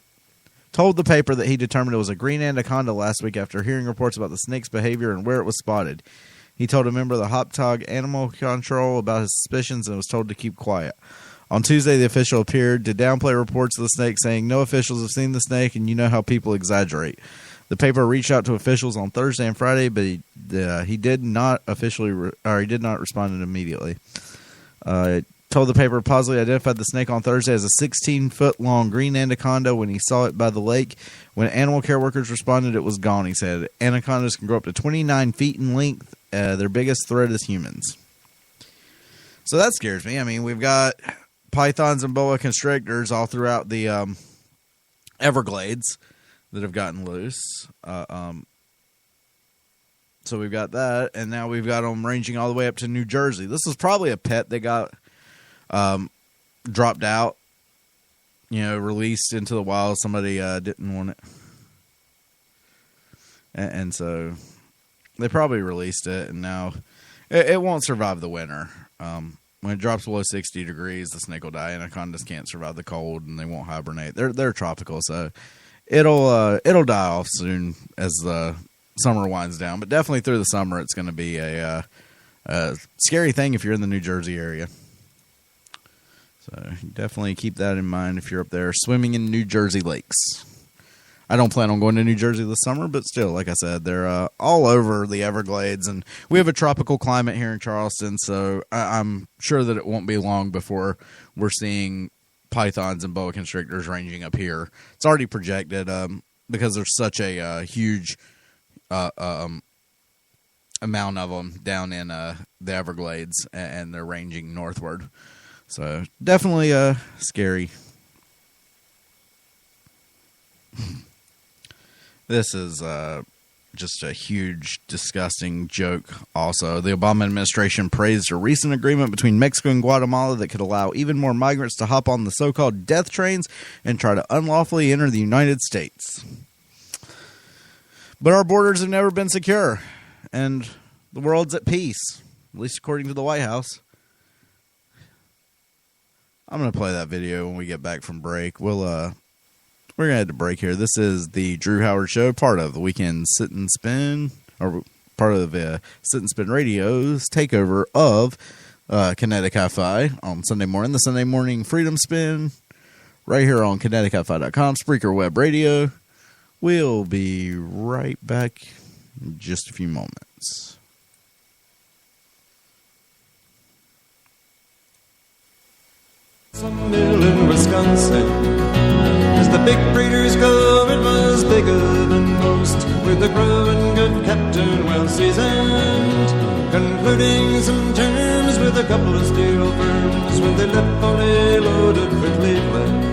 told the paper that he determined it was a green anaconda last week after hearing reports about the snake's behavior and where it was spotted. He told a member of the Hopatcong Animal Control about his suspicions and was told to keep quiet. On Tuesday, the official appeared to downplay reports of the snake, saying no officials have seen the snake and you know how people exaggerate. The paper reached out to officials on Thursday and Friday, but he did not respond immediately. Told the paper positively identified the snake on Thursday as a 16-foot-long green anaconda when he saw it by the lake. When animal care workers responded, it was gone, he said. Anacondas can grow up to 29 feet in length. Their biggest threat is humans. So that scares me. I mean, we've got pythons and boa constrictors all throughout the Everglades that have gotten loose. So we've got that, and now we've got them ranging all the way up to New Jersey. This was probably a pet that got dropped out, released into the wild. Somebody didn't want it. And so they probably released it, and now it won't survive the winter. When it drops below 60 degrees, the snake will die. Anacondas can't survive the cold, and they won't hibernate. They're tropical, so it'll die off soon as the summer winds down. But definitely through the summer, it's going to be a scary thing if you're in the New Jersey area. So definitely keep that in mind if you're up there swimming in New Jersey lakes. I don't plan on going to New Jersey this summer, but still, like I said, they're all over the Everglades, and we have a tropical climate here in Charleston, so I'm sure that it won't be long before we're seeing pythons and boa constrictors ranging up here. It's already projected because there's such a huge amount of them down in the Everglades, and they're ranging northward. So definitely scary. This is just a huge, disgusting joke also. The Obama administration praised a recent agreement between Mexico and Guatemala that could allow even more migrants to hop on the so-called death trains and try to unlawfully enter the United States. But our borders have never been secure, and the world's at peace, at least according to the White House. I'm going to play that video when we get back from break. We're going to head to break here. This is the Drew Howard Show, part of the Weekend Sit and Spin, or part of Sit and Spin Radio's takeover of Kinetic Hi-Fi on Sunday morning. The Sunday Morning Freedom Spin, right here on KineticHiFi.com, Spreaker Web Radio. We'll be right back in just a few moments. Some mill in Wisconsin, as the big breeders go, it was bigger than most, with a growing good captain well seasoned, concluding some terms with a couple of steel firms when they left fully loaded for Cleveland.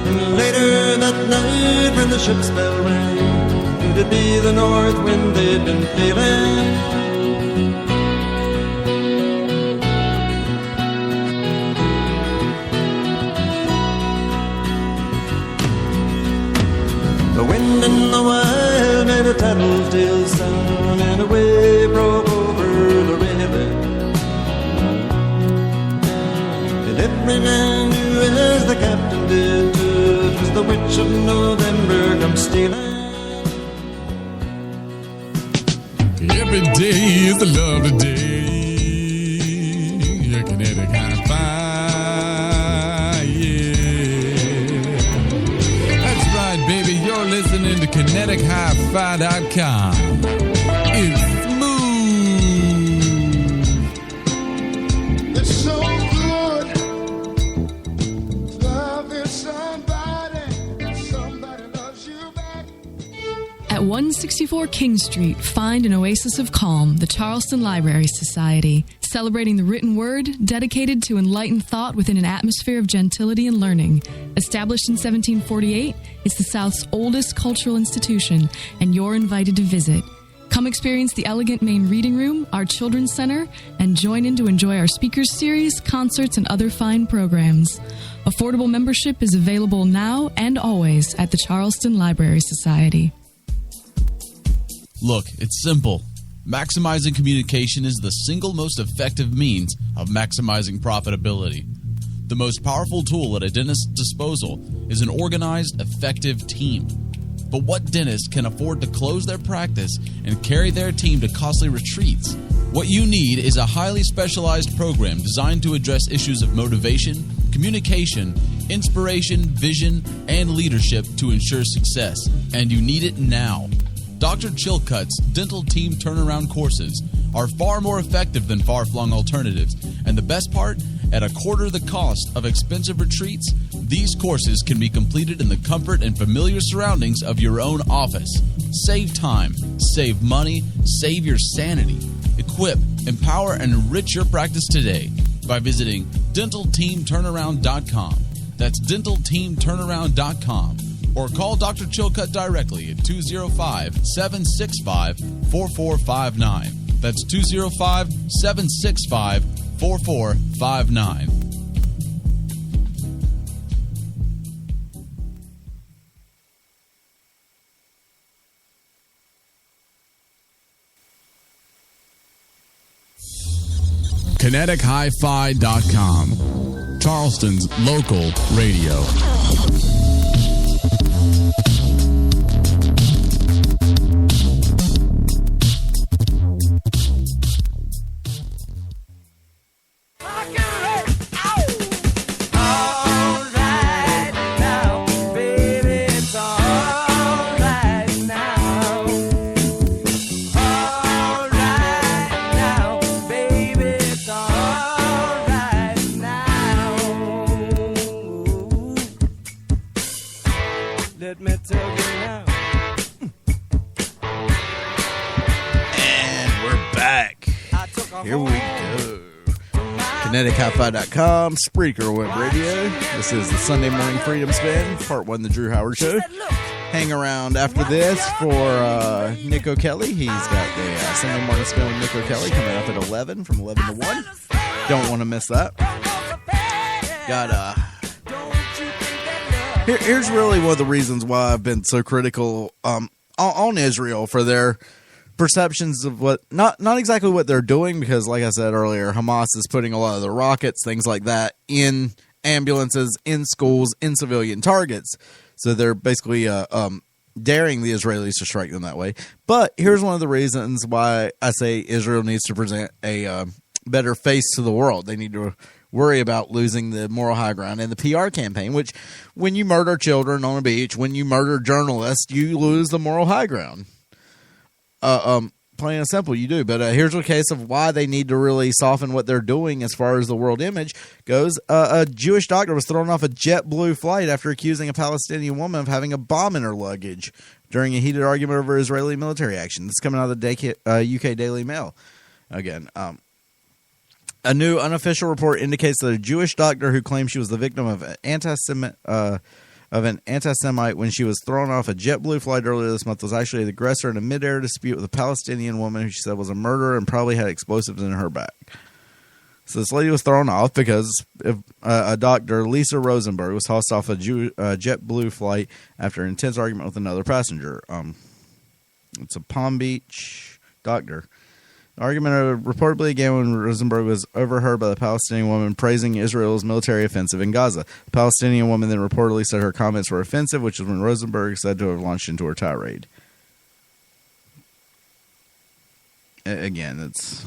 And later that night when the ship's bell rang, it'd be the north wind they'd been feeling. The wind in the wild made a camel's tails down and away broke over the ribbon. And every man knew as the captain did too, it was the witch of November come stealing. Every day is a lovely day. Your kinetic hi-fi, yeah. That's right, baby. You're listening to KineticHiFi.com. It's smooth. It's so good loving somebody. Somebody loves you back. At 164 King Street, find an oasis of calm, the Charleston Library Society, celebrating the written word, dedicated to enlightened thought within an atmosphere of gentility and learning. Established in 1748, it's the South's oldest cultural institution, and you're invited to visit. Come experience the elegant main reading room, our children's center, and join in to enjoy our speakers series, concerts, and other fine programs. Affordable membership is available now and always at the Charleston Library Society. Look, it's simple. Maximizing communication is the single most effective means of maximizing profitability. The most powerful tool at a dentist's disposal is an organized, effective team. But what dentist can afford to close their practice and carry their team to costly retreats? What you need is a highly specialized program designed to address issues of motivation, communication, inspiration, vision, and leadership to ensure success. And you need it now. Dr. Chilcutt's dental team turnaround courses are far more effective than far-flung alternatives. And the best part, at a quarter the cost of expensive retreats, these courses can be completed in the comfort and familiar surroundings of your own office. Save time, save money, save your sanity. Equip, empower, and enrich your practice today by visiting dentalteamturnaround.com. That's dentalteamturnaround.com. Or call Dr. Chilcutt directly at 205-765-4459. That's 205-765-4459. KineticHiFi.com, Charleston's local radio. Let me tell you now. And we're back. Here we go. KineticHiFi.com, Spreaker Web Radio. This is the Sunday Morning Freedom Spin, Part 1, The Drew Howard Show. Hang around after this for Nick O'Kelly. He's got the Sunday Morning Spin with Nick O'Kelly coming up at 11, from 11 to 1. Don't want to miss that. Got Here's really one of the reasons why I've been so critical on Israel for their perceptions of what, not exactly what they're doing, because like I said earlier, Hamas is putting a lot of the rockets, things like that, in ambulances, in schools, in civilian targets. So they're basically daring the Israelis to strike them that way. But here's one of the reasons why I say Israel needs to present a better face to the world. They need to worry about losing the moral high ground in the PR campaign, which when you murder children on a beach, when you murder journalists, you lose the moral high ground. Plain and simple, you do. But here's a case of why they need to really soften what they're doing as far as the world image goes. A Jewish doctor was thrown off a JetBlue flight after accusing a Palestinian woman of having a bomb in her luggage during a heated argument over Israeli military action. This is coming out of the UK Daily Mail. Again, a new unofficial report indicates that a Jewish doctor who claimed she was the victim of an anti-Semite when she was thrown off a JetBlue flight earlier this month was actually the aggressor in a mid-air dispute with a Palestinian woman who she said was a murderer and probably had explosives in her back. So this lady was thrown off because a doctor, Lisa Rosenberg, was tossed off a JetBlue flight after an intense argument with another passenger. It's a Palm Beach doctor. The argument reportedly began when Rosenberg was overheard by the Palestinian woman praising Israel's military offensive in Gaza. The Palestinian woman then reportedly said her comments were offensive, which is when Rosenberg said to have launched into her tirade. Again, it's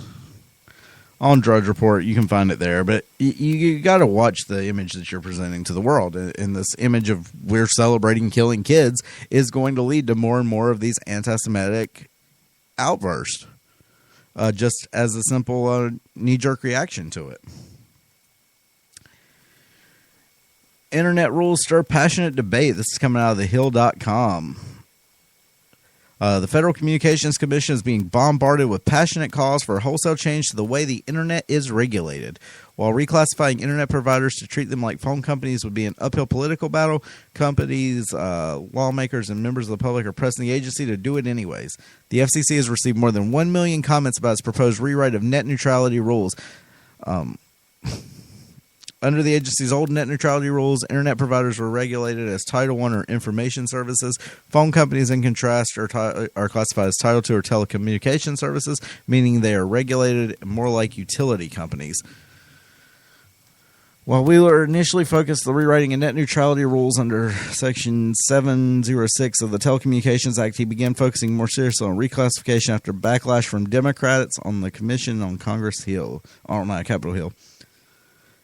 on Drudge Report. You can find it there, but you got to watch the image that you're presenting to the world. And this image of we're celebrating killing kids is going to lead to more and more of these anti-Semitic outbursts. Just as a simple knee-jerk reaction to it. Internet rules stir passionate debate. This is coming out of thehill.com. The Federal Communications Commission is being bombarded with passionate calls for a wholesale change to the way the Internet is regulated. While reclassifying Internet providers to treat them like phone companies would be an uphill political battle, companies, lawmakers, and members of the public are pressing the agency to do it anyways. The FCC has received more than 1 million comments about its proposed rewrite of net neutrality rules. Under the agency's old net neutrality rules, Internet providers were regulated as Title I or information services. Phone companies, in contrast, are classified as Title II or telecommunication services, meaning they are regulated more like utility companies. While we were initially focused on the rewriting of net neutrality rules under Section 706 of the Telecommunications Act, he began focusing more seriously on reclassification after backlash from Democrats on the Commission on Capitol Hill.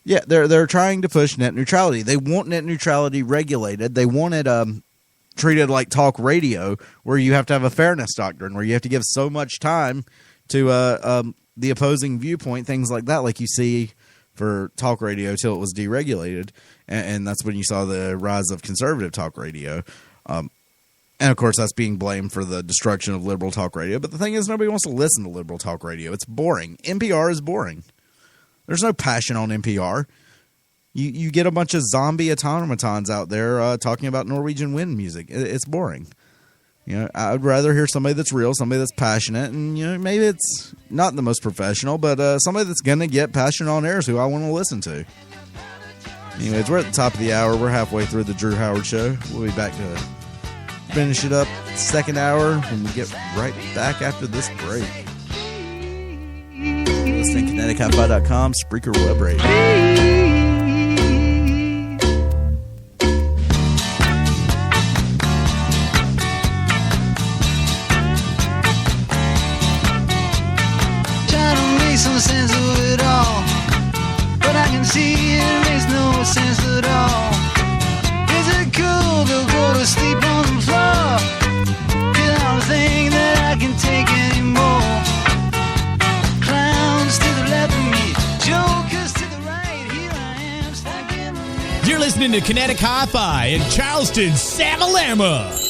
Yeah, they're trying to push net neutrality. They want net neutrality regulated. They want it treated like talk radio, where you have to have a fairness doctrine, where you have to give so much time to the opposing viewpoint, things like that, like you see for talk radio till it was deregulated, and that's when you saw the rise of conservative talk radio. And, of course, that's being blamed for the destruction of liberal talk radio. But the thing is, nobody wants to listen to liberal talk radio. It's boring. NPR is boring. There's no passion on NPR. You get a bunch of zombie automatons out there talking about Norwegian wind music. It's boring. You know, I'd rather hear somebody that's real, somebody that's passionate, and you know, maybe it's not the most professional, but somebody that's gonna get passionate on air is who I want to listen to. Anyways, we're at the top of the hour. We're halfway through the Drew Howard Show. We'll be back to finish it up second hour when we get right back after this break. Listening to KineticHiFi.com, Spreaker Web Radio. Some sense of it all, but I can see it makes no sense at all. Is it cool to go to sleep on the floor? Cause I don't think that I can take anymore. Clowns to the left of me, jokers to the right. Here I am stuck in the... You're listening to Kinetic Hi-Fi in Charleston, Samalama.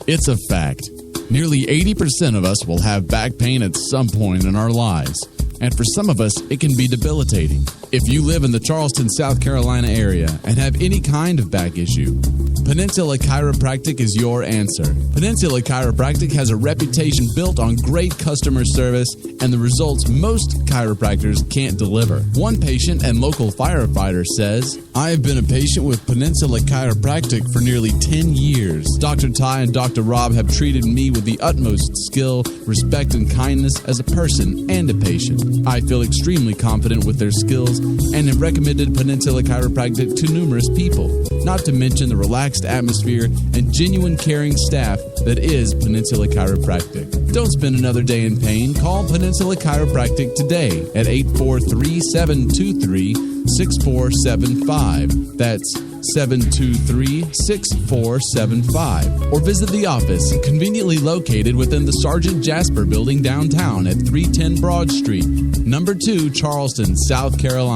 It's a fact. Nearly 80% of us will have back pain at some point in our lives. And for some of us, it can be debilitating. If you live in the Charleston, South Carolina area and have any kind of back issue, Peninsula Chiropractic is your answer. Peninsula Chiropractic has a reputation built on great customer service and the results most chiropractors can't deliver. One patient and local firefighter says, I have been a patient with Peninsula Chiropractic for nearly 10 years. Dr. Ty and Dr. Rob have treated me with the utmost skill, respect, and kindness as a person and a patient. I feel extremely confident with their skills and have recommended Peninsula Chiropractic to numerous people, not to mention the relaxed atmosphere and genuine caring staff that is Peninsula Chiropractic. Don't spend another day in pain. Call Peninsula Chiropractic today at 843-723-6475. That's 723-6475. Or visit the office, conveniently located within the Sergeant Jasper Building downtown at 310 Broad Street, number 2, Charleston, South Carolina.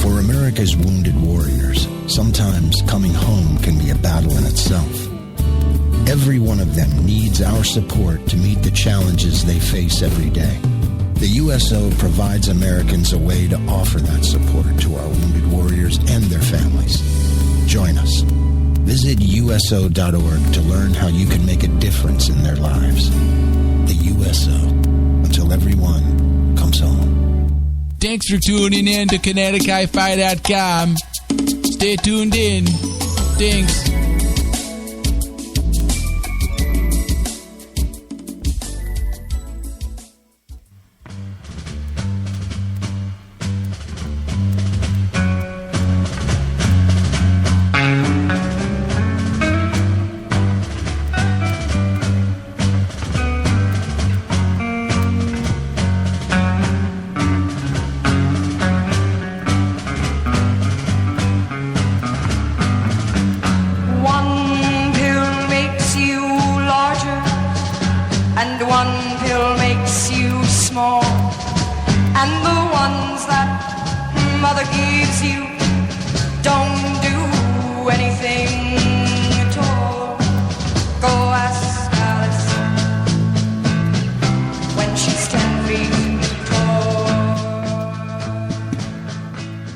For America's wounded warriors, sometimes coming home can be a battle in itself. Every one of them needs our support to meet the challenges they face every day. The USO provides Americans a way to offer that support to our wounded warriors and their families. Join us. Visit USO.org to learn how you can make a difference in their lives. The USO, until everyone comes comes home. Thanks for tuning in to KineticHiFi.com. Stay tuned in. Thanks. One pill makes you larger, and one pill makes you small. And the ones that mother gives you don't do anything at all. Go ask Alice when she's 10 feet tall.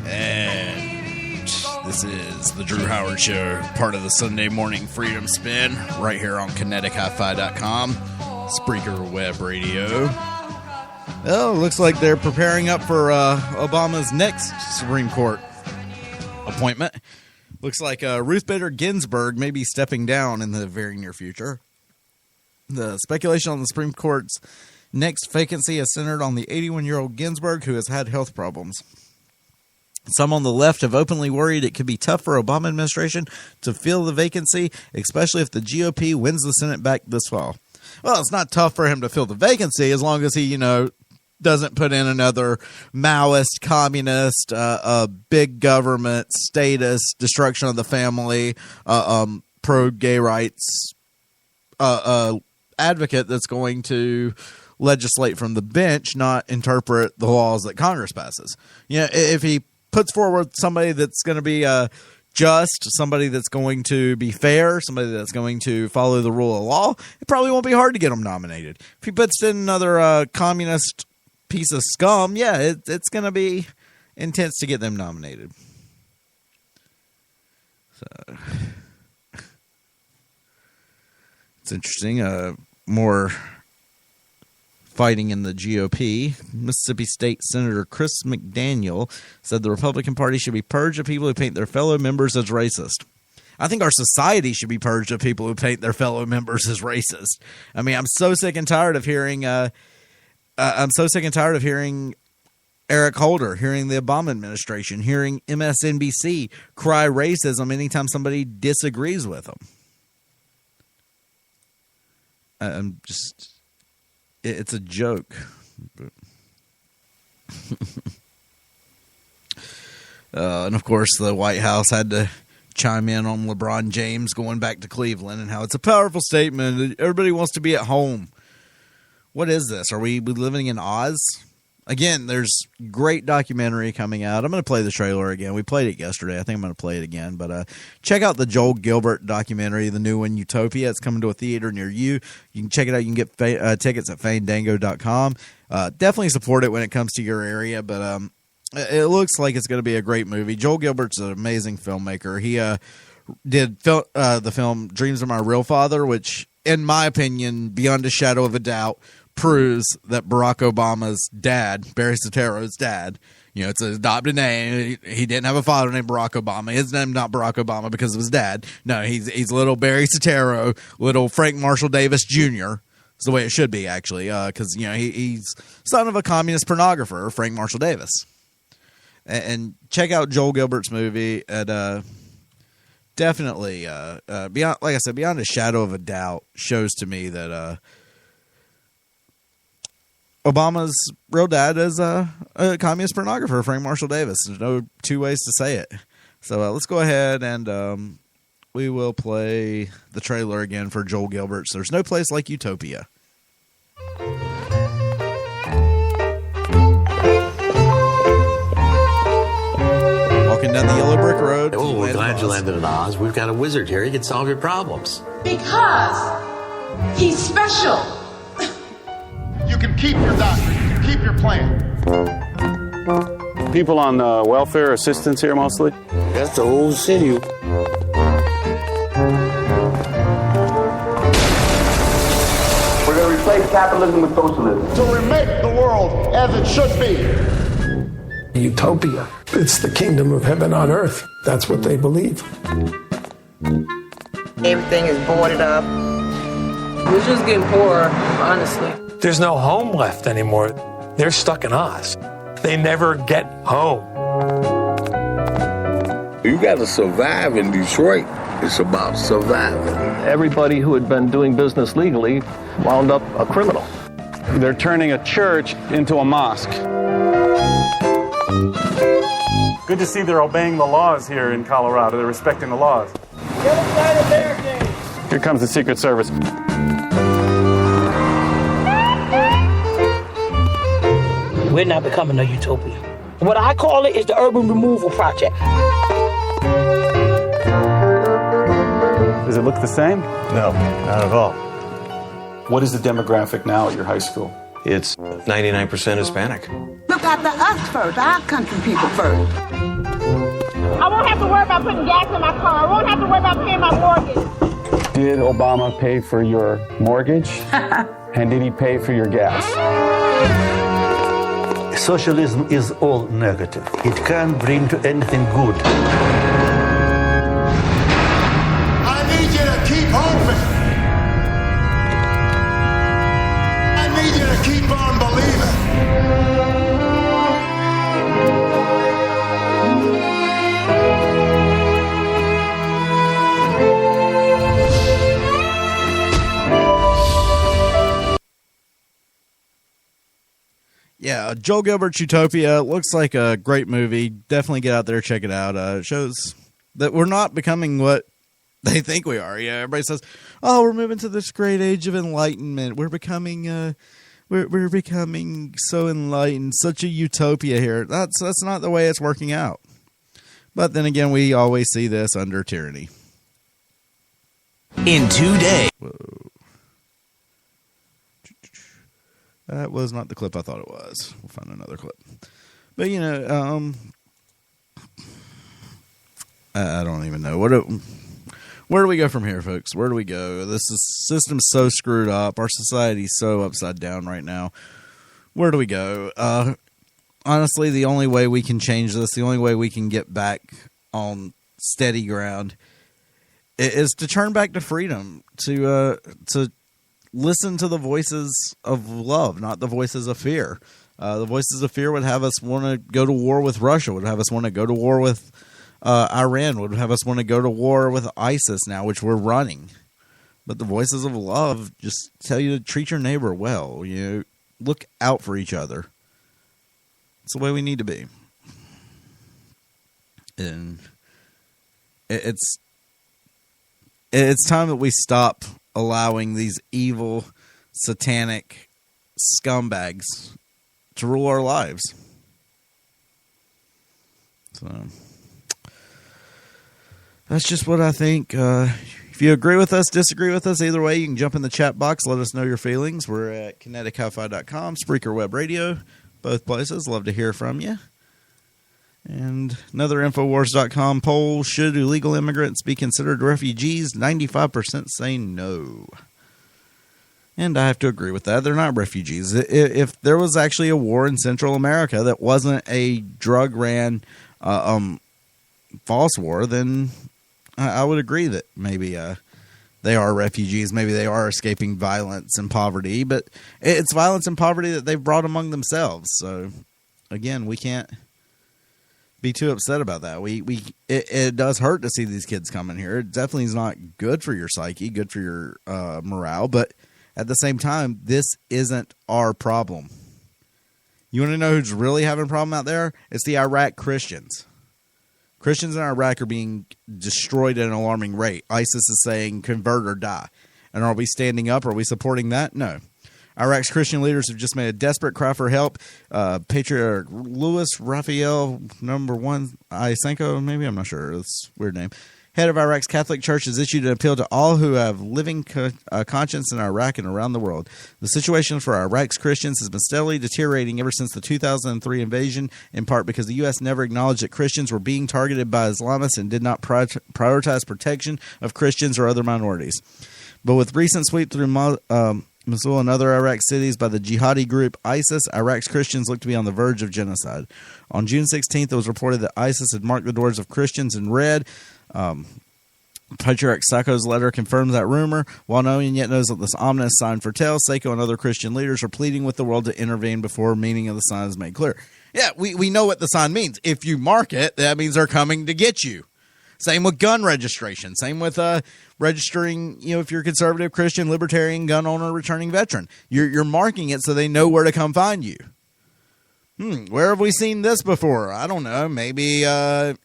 And this is the Drew Howard Show, part of the Sunday Morning Freedom Spin, right here on KineticHiFi.com, Spreaker Web Radio. Well, looks like they're preparing up for Obama's next Supreme Court appointment. Looks like Ruth Bader Ginsburg may be stepping down in the very near future. The speculation on the Supreme Court's next vacancy is centered on the 81-year-old Ginsburg, who has had health problems. Some on the left have openly worried it could be tough for Obama administration to fill the vacancy, especially if the GOP wins the Senate back this fall. Well, it's not tough for him to fill the vacancy as long as he, doesn't put in another Maoist, communist, big government, statist, destruction of the family, pro-gay rights advocate that's going to legislate from the bench, not interpret the laws that Congress passes. If he puts forward somebody that's going to be just, somebody that's going to be fair, somebody that's going to follow the rule of law, it probably won't be hard to get him nominated. If he puts in another communist piece of scum, it's going to be intense to get them nominated. So it's interesting. More fighting in the GOP. Mississippi State Senator Chris McDaniel said the Republican Party should be purged of people who paint their fellow members as racist. I think our society should be purged of people who paint their fellow members as racist. I mean, I'm so sick and tired of hearing Eric Holder, hearing the Obama administration, hearing MSNBC cry racism anytime somebody disagrees with them. It's a joke. And of course, the White House had to chime in on LeBron James going back to Cleveland and how it's a powerful statement. Everybody wants to be at home. What is this? Are we living in Oz? Again, there's great documentary coming out. I'm going to play the trailer again. We played it yesterday. I think I'm going to play it again. But check out the Joel Gilbert documentary, the new one, Utopia. It's coming to a theater near you. You can check it out. You can get tickets at fandango.com. Definitely support it when it comes to your area. But it looks like it's going to be a great movie. Joel Gilbert's an amazing filmmaker. He did the film Dreams of My Real Father, which, in my opinion, beyond a shadow of a doubt, proves that Barack Obama's dad, Barry Soetoro's dad, it's an adopted name. He didn't have a father named Barack Obama. His name's not Barack Obama because of his dad. No, he's little Barry Soetoro, little Frank Marshall Davis Jr. It's the way it should be, actually, because he's son of a communist pornographer, Frank Marshall Davis. And check out Joel Gilbert's movie. And definitely, beyond, like I said, beyond a shadow of a doubt, shows to me that Obama's real dad is a communist pornographer, Frank Marshall Davis. There's no two ways to say it. So let's go ahead and we will play the trailer again for Joel Gilbert's There's No Place Like Utopia. Walking down the yellow brick road. Oh, we're glad you landed in Oz. We've got a wizard here. He can solve your problems. Because he's special. You can keep your doctor. You can keep your plan. People on welfare assistance here mostly? That's the whole city. We're going to replace capitalism with socialism. To remake the world as it should be. Utopia. It's the kingdom of heaven on earth. That's what they believe. Everything is boarded up. We're just getting poorer, honestly. There's no home left anymore. They're stuck in Oz. They never get home. You got to survive in Detroit. It's about surviving. Everybody who had been doing business legally wound up a criminal. They're turning a church into a mosque. Good to see they're obeying the laws here in Colorado. They're respecting the laws. Get inside the barricade. Here comes the Secret Service. We're not becoming a utopia. What I call it is the urban removal project. Does it look the same? No, not at all. What is the demographic now at your high school? It's 99% Hispanic. Look after us first, our country people first. I won't have to worry about putting gas in my car. I won't have to worry about paying my mortgage. Did Obama pay for your mortgage? And did he pay for your gas? Socialism is all negative. It can't bring to anything good. I need you to keep hoping. I need you to keep on believing. Yeah, Joel Gilbert's Utopia looks like a great movie. Definitely get out there, check it out. It shows that we're not becoming what they think we are. Yeah, everybody says, "Oh, we're moving to this great age of enlightenment. We're becoming, we're becoming so enlightened, such a utopia here." That's not the way it's working out. But then again, we always see this under tyranny. In 2 days. Whoa. That was not the clip I thought it was. We'll find another clip. But, you know, I don't even know. Where do we go from here, folks? Where do we go? System's so screwed up. Our society's so upside down right now. Where do we go? Honestly, the only way we can change this, the only way we can get back on steady ground is to turn back to freedom, to listen to the voices of love, not the voices of fear. The voices of fear would have us want to go to war with Russia, would have us want to go to war with Iran, would have us want to go to war with ISIS now, which we're running. But the voices of love just tell you to treat your neighbor well. You know, look out for each other. It's the way we need to be. And it's time that we stop allowing these evil, satanic scumbags to rule our lives. So that's just what I think. If you agree with us, disagree with us, either way, you can jump in the chat box. Let us know your feelings. We're at KineticHiFi.com, Spreaker Web Radio, both places. Love to hear from you. And another Infowars.com poll, should illegal immigrants be considered refugees? 95% say no. And I have to agree with that. They're not refugees. If there was actually a war in Central America that wasn't a drug-ran false war, then I would agree that maybe they are refugees. Maybe they are escaping violence and poverty. But it's violence and poverty that they've brought among themselves. So, again, we can't be too upset about that. It does hurt to see these kids coming here. It definitely is not good for your psyche, good for your morale, but at the same time, this isn't our problem. You want to know who's really having a problem out there? It's the Iraq Christians. Christians in Iraq are being destroyed at an alarming rate. ISIS is saying convert or die. And are we standing up? Are we supporting that? No. Iraq's Christian leaders have just made a desperate cry for help. Patriarch Louis Raphael, number 1, Isenko, maybe, I'm not sure. It's a weird name. Head of Iraq's Catholic Church has issued an appeal to all who have living conscience in Iraq and around the world. The situation for Iraq's Christians has been steadily deteriorating ever since the 2003 invasion, in part because the U.S. never acknowledged that Christians were being targeted by Islamists and did not prioritize protection of Christians or other minorities. But with recent sweep through Mosul and other Iraq cities by the jihadi group ISIS, Iraq's Christians look to be on the verge of genocide. On June 16th, it was reported that ISIS had marked the doors of Christians in red. Patriarch Sako's letter confirms that rumor. While no one yet knows what this ominous sign foretells, Sako and other Christian leaders are pleading with the world to intervene before meaning of the sign is made clear. Yeah, we know what the sign means. If you mark it, that means they're coming to get you. Same with gun registration. Same with registering, if you're a conservative, Christian, libertarian, gun owner, returning veteran. You're marking it so they know where to come find you. Where have we seen this before? I don't know. Maybe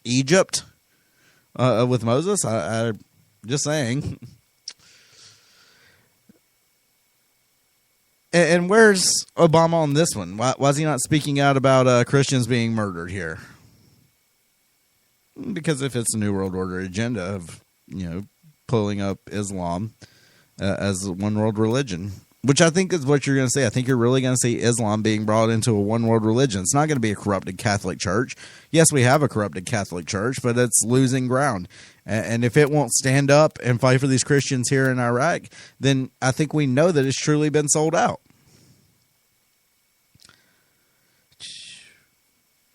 Egypt with Moses? I just saying. And where's Obama on this one? Why is he not speaking out about Christians being murdered here? Because if it's a New World Order agenda of, pulling up Islam as one world religion, which I think is what you're going to say. I think you're really going to see Islam being brought into a one world religion. It's not going to be a corrupted Catholic Church. Yes, we have a corrupted Catholic Church, but it's losing ground. And if it won't stand up and fight for these Christians here in Iraq, then I think we know that it's truly been sold out.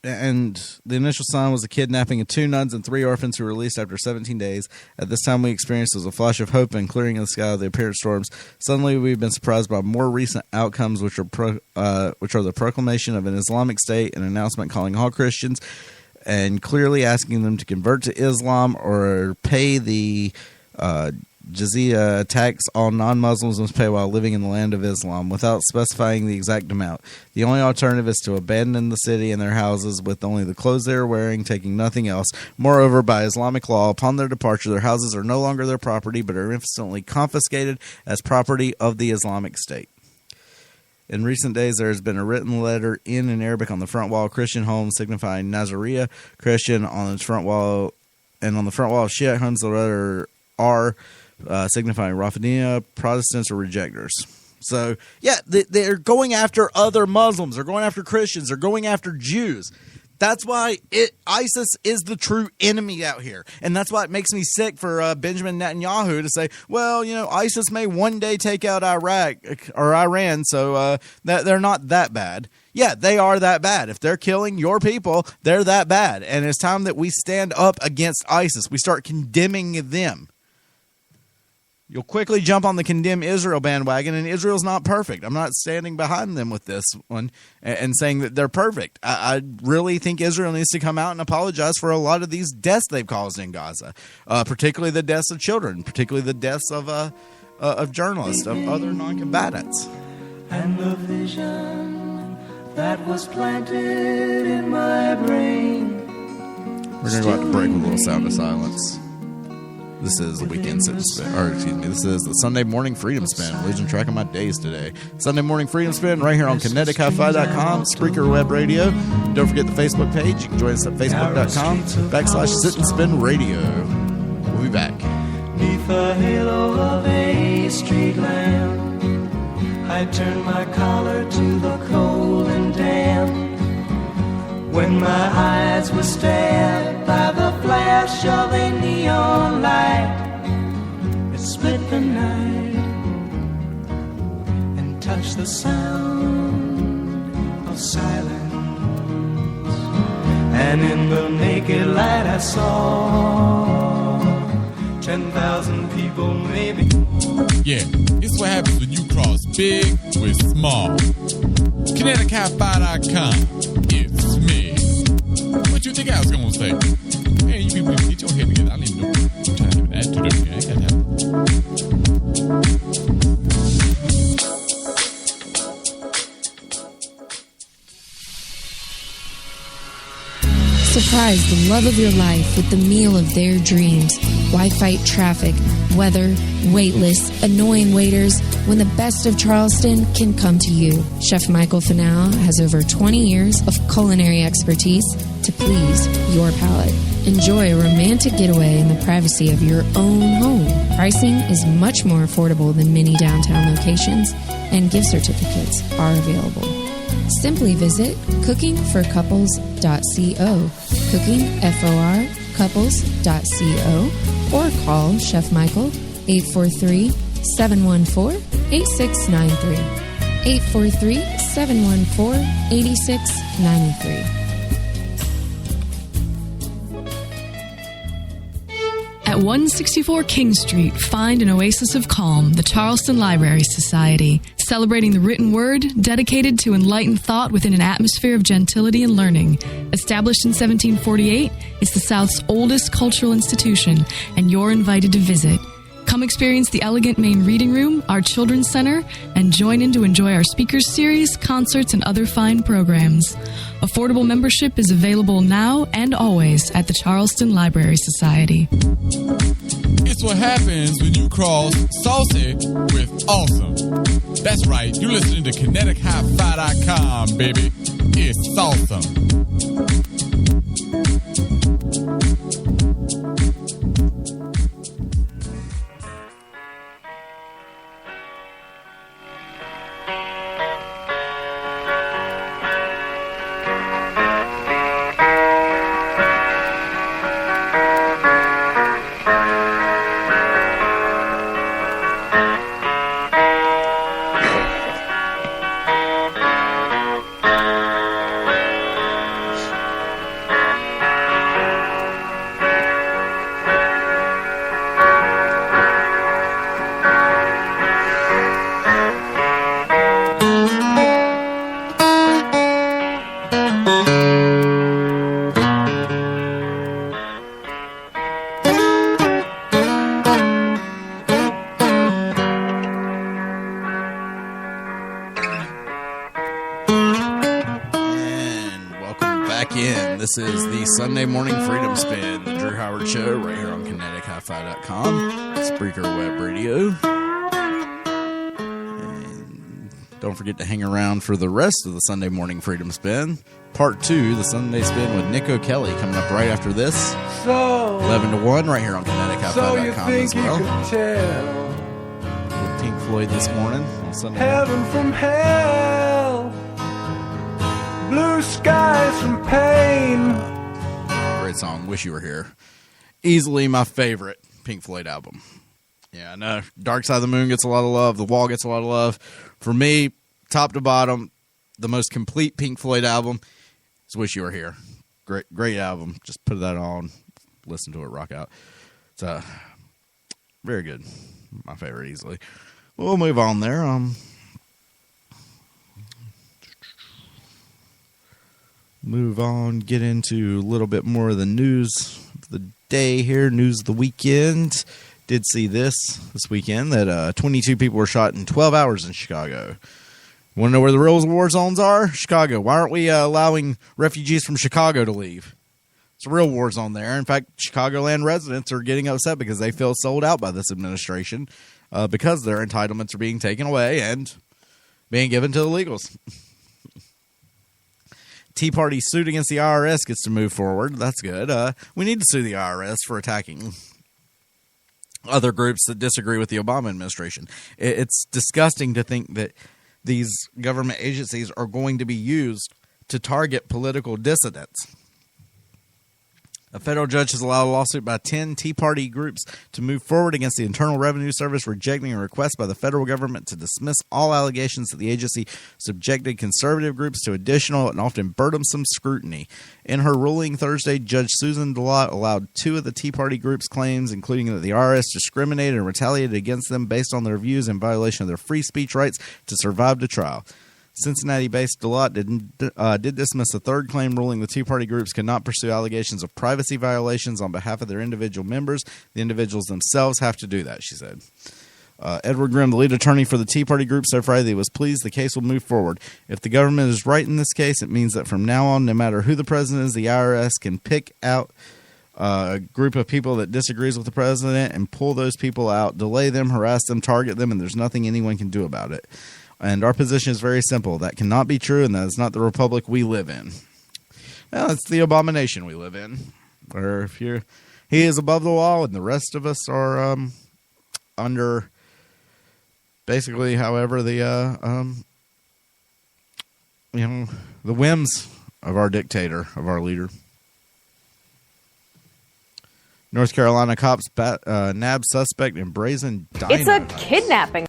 And the initial sign was the kidnapping of 2 nuns and 3 orphans who were released after 17 days. At this time, we experienced was a flash of hope and clearing in the sky of the apparent storms. Suddenly, we've been surprised by more recent outcomes, which are the proclamation of an Islamic State, an announcement calling all Christians, and clearly asking them to convert to Islam or pay the jizya tax all non-Muslims must pay while living in the land of Islam, without specifying the exact amount. The only alternative is to abandon the city and their houses with only the clothes they are wearing, taking nothing else. Moreover, by Islamic law, upon their departure, their houses are no longer their property, but are instantly confiscated as property of the Islamic State. In recent days, there has been a written letter in Arabic on the front wall of Christian homes signifying Nazariya Christian on its front wall, and on the front wall of Shiite homes, the letter R signifying Rafidiyya, Protestants, or rejectors. So, yeah, they're going after other Muslims. They're going after Christians. They're going after Jews. That's why ISIS is the true enemy out here. And that's why it makes me sick for Benjamin Netanyahu to say, well, ISIS may one day take out Iraq or Iran, so that they're not that bad. Yeah, they are that bad. If they're killing your people, they're that bad. And it's time that we stand up against ISIS. We start condemning them. You'll quickly jump on the condemn Israel bandwagon, and Israel's not perfect. I'm not standing behind them with this one and saying that they're perfect. I really think Israel needs to come out and apologize for a lot of these deaths they've caused in Gaza, particularly the deaths of children, particularly the deaths of journalists, of other non-combatants. And the vision that was planted in my brain. We're going to go out to break with a little sound of silence. This is the weekend sit and spin, or excuse me, this is the Sunday morning freedom spin. I'm losing track of my days today. Sunday morning freedom spin right here on KineticHiFi.com, Spreaker Web Radio. Don't forget the Facebook page. You can join us at Facebook.com/sit and spin radio. We'll be back. Neath the halo of a street lamp, I turned my collar to the cold and damp. When my eyes were stabbed by the flash of a neon light, it split the night and touched the sound of silence. And in the naked light I saw 10,000 people maybe. Yeah, it's what happens when you cross big with small. KineticHiFi.com. It's me. What you think I was gonna say? Hey, you people get your head together. I don't even know what time for that. I gotta have Surprise the love of your life with the meal of their dreams. Why fight traffic, weather, wait lists, annoying waiters, when the best of Charleston can come to you? Chef Michael Fanau has over 20 years of culinary expertise to please your palate. Enjoy a romantic getaway in the privacy of your own home. Pricing is much more affordable than many downtown locations, and gift certificates are available. Simply visit cookingforcouples.co, cookingforcouples.co, or call Chef Michael 843-714-8255. 8693. 843-714-8693. At 164 King Street, find an oasis of calm, the Charleston Library Society, celebrating the written word, dedicated to enlightened thought within an atmosphere of gentility and learning. Established in 1748, it's the South's oldest cultural institution, and you're invited to visit. Come experience the elegant main reading room, our children's center, and join in to enjoy our speakers series, concerts, and other fine programs. Affordable membership is available now and always at the Charleston Library Society. It's what happens when you cross saucy with awesome. That's right, you're listening to KineticHiFi.com, baby. It's awesome. This is the Sunday Morning Freedom Spin, the Drew Howard Show, right here on KineticHiFi.com, Spreaker Web Radio. And don't forget to hang around for the rest of the Sunday Morning Freedom Spin. Part 2, the Sunday Spin with Nick O'Kelly, coming up right after this. 11 to 1, right here on KineticHiFi.com as well. With Pink Floyd this morning on Sunday Heaven from hell, blue skies from pain. Great song, Wish You Were Here. Easily my favorite Pink Floyd album. Yeah, I know Dark Side of the Moon gets a lot of love. The Wall gets a lot of love. For me, top to bottom, the most complete Pink Floyd album is Wish You Were Here. Great album. Just put that on, listen to it, rock out. It's very good. My favorite easily. We'll move on there. Move on, get into a little bit more of the news of the day here, news of the weekend. Did see this weekend that 22 people were shot in 12 hours in Chicago. Want to know where the real war zones are? Chicago. Why aren't we allowing refugees from Chicago to leave? It's a real war zone there. In fact, Chicagoland residents are getting upset because they feel sold out by this administration because their entitlements are being taken away and being given to the illegals. Tea Party suit against the IRS gets to move forward. That's good. We need to sue the IRS for attacking other groups that disagree with the Obama administration. It's disgusting to think that these government agencies are going to be used to target political dissidents. A federal judge has allowed a lawsuit by 10 Tea Party groups to move forward against the Internal Revenue Service, rejecting a request by the federal government to dismiss all allegations that the agency subjected conservative groups to additional and often burdensome scrutiny. In her ruling Thursday, Judge Susan DeLotte allowed 2 of the Tea Party groups' claims, including that the IRS discriminated and retaliated against them based on their views in violation of their free speech rights, to survive to trial. Cincinnati-based DeLotte did dismiss a third claim, ruling the Tea Party groups could not pursue allegations of privacy violations on behalf of their individual members. The individuals themselves have to do that, she said. Edward Grimm, the lead attorney for the Tea Party group, said Friday that he was pleased the case will move forward. If the government is right in this case, it means that from now on, no matter who the president is, the IRS can pick out a group of people that disagrees with the president and pull those people out, delay them, harass them, target them, and there's nothing anyone can do about it. And our position is very simple. That cannot be true, and that is not the republic we live in. Well, it's the abomination we live in, where he is above the law, and the rest of us are under, basically, however, the whims of our dictator, of our leader. North Carolina cops nab suspect in brazen dino It's a heist. kidnapping.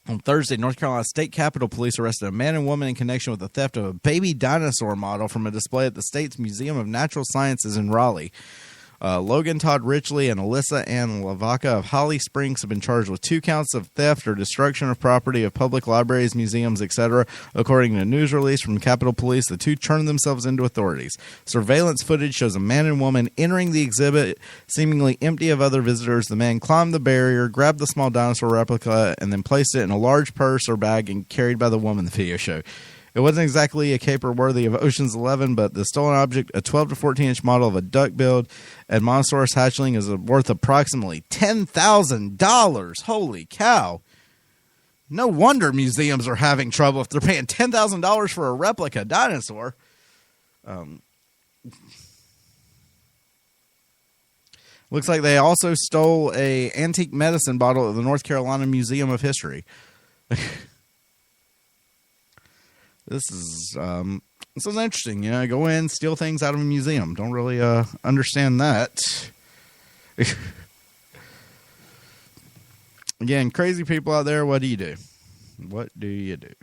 On Thursday, North Carolina State Capitol Police arrested a man and woman in connection with the theft of a baby dinosaur model from a display at the state's Museum of Natural Sciences in Raleigh. Logan Todd Richley and Alyssa Ann Lavaca of Holly Springs have been charged with 2 counts of theft or destruction of property of public libraries, museums, etc. According to a news release from Capitol Police, the 2 turned themselves into authorities. Surveillance footage shows a man and woman entering the exhibit, seemingly empty of other visitors. The man climbed the barrier, grabbed the small dinosaur replica, and then placed it in a large purse or bag and carried by the woman, the video showed. It wasn't exactly a caper worthy of Ocean's 11, but the stolen object, a 12 to 14-inch model of a duck-billed Edmontosaurus hatchling, is worth approximately $10,000. Holy cow. No wonder museums are having trouble if they're paying $10,000 for a replica dinosaur. Looks like they also stole a antique medicine bottle at the North Carolina Museum of History. This is interesting. You know, go in, steal things out of a museum. Don't really understand that. Again, crazy people out there, what do you do? What do you do?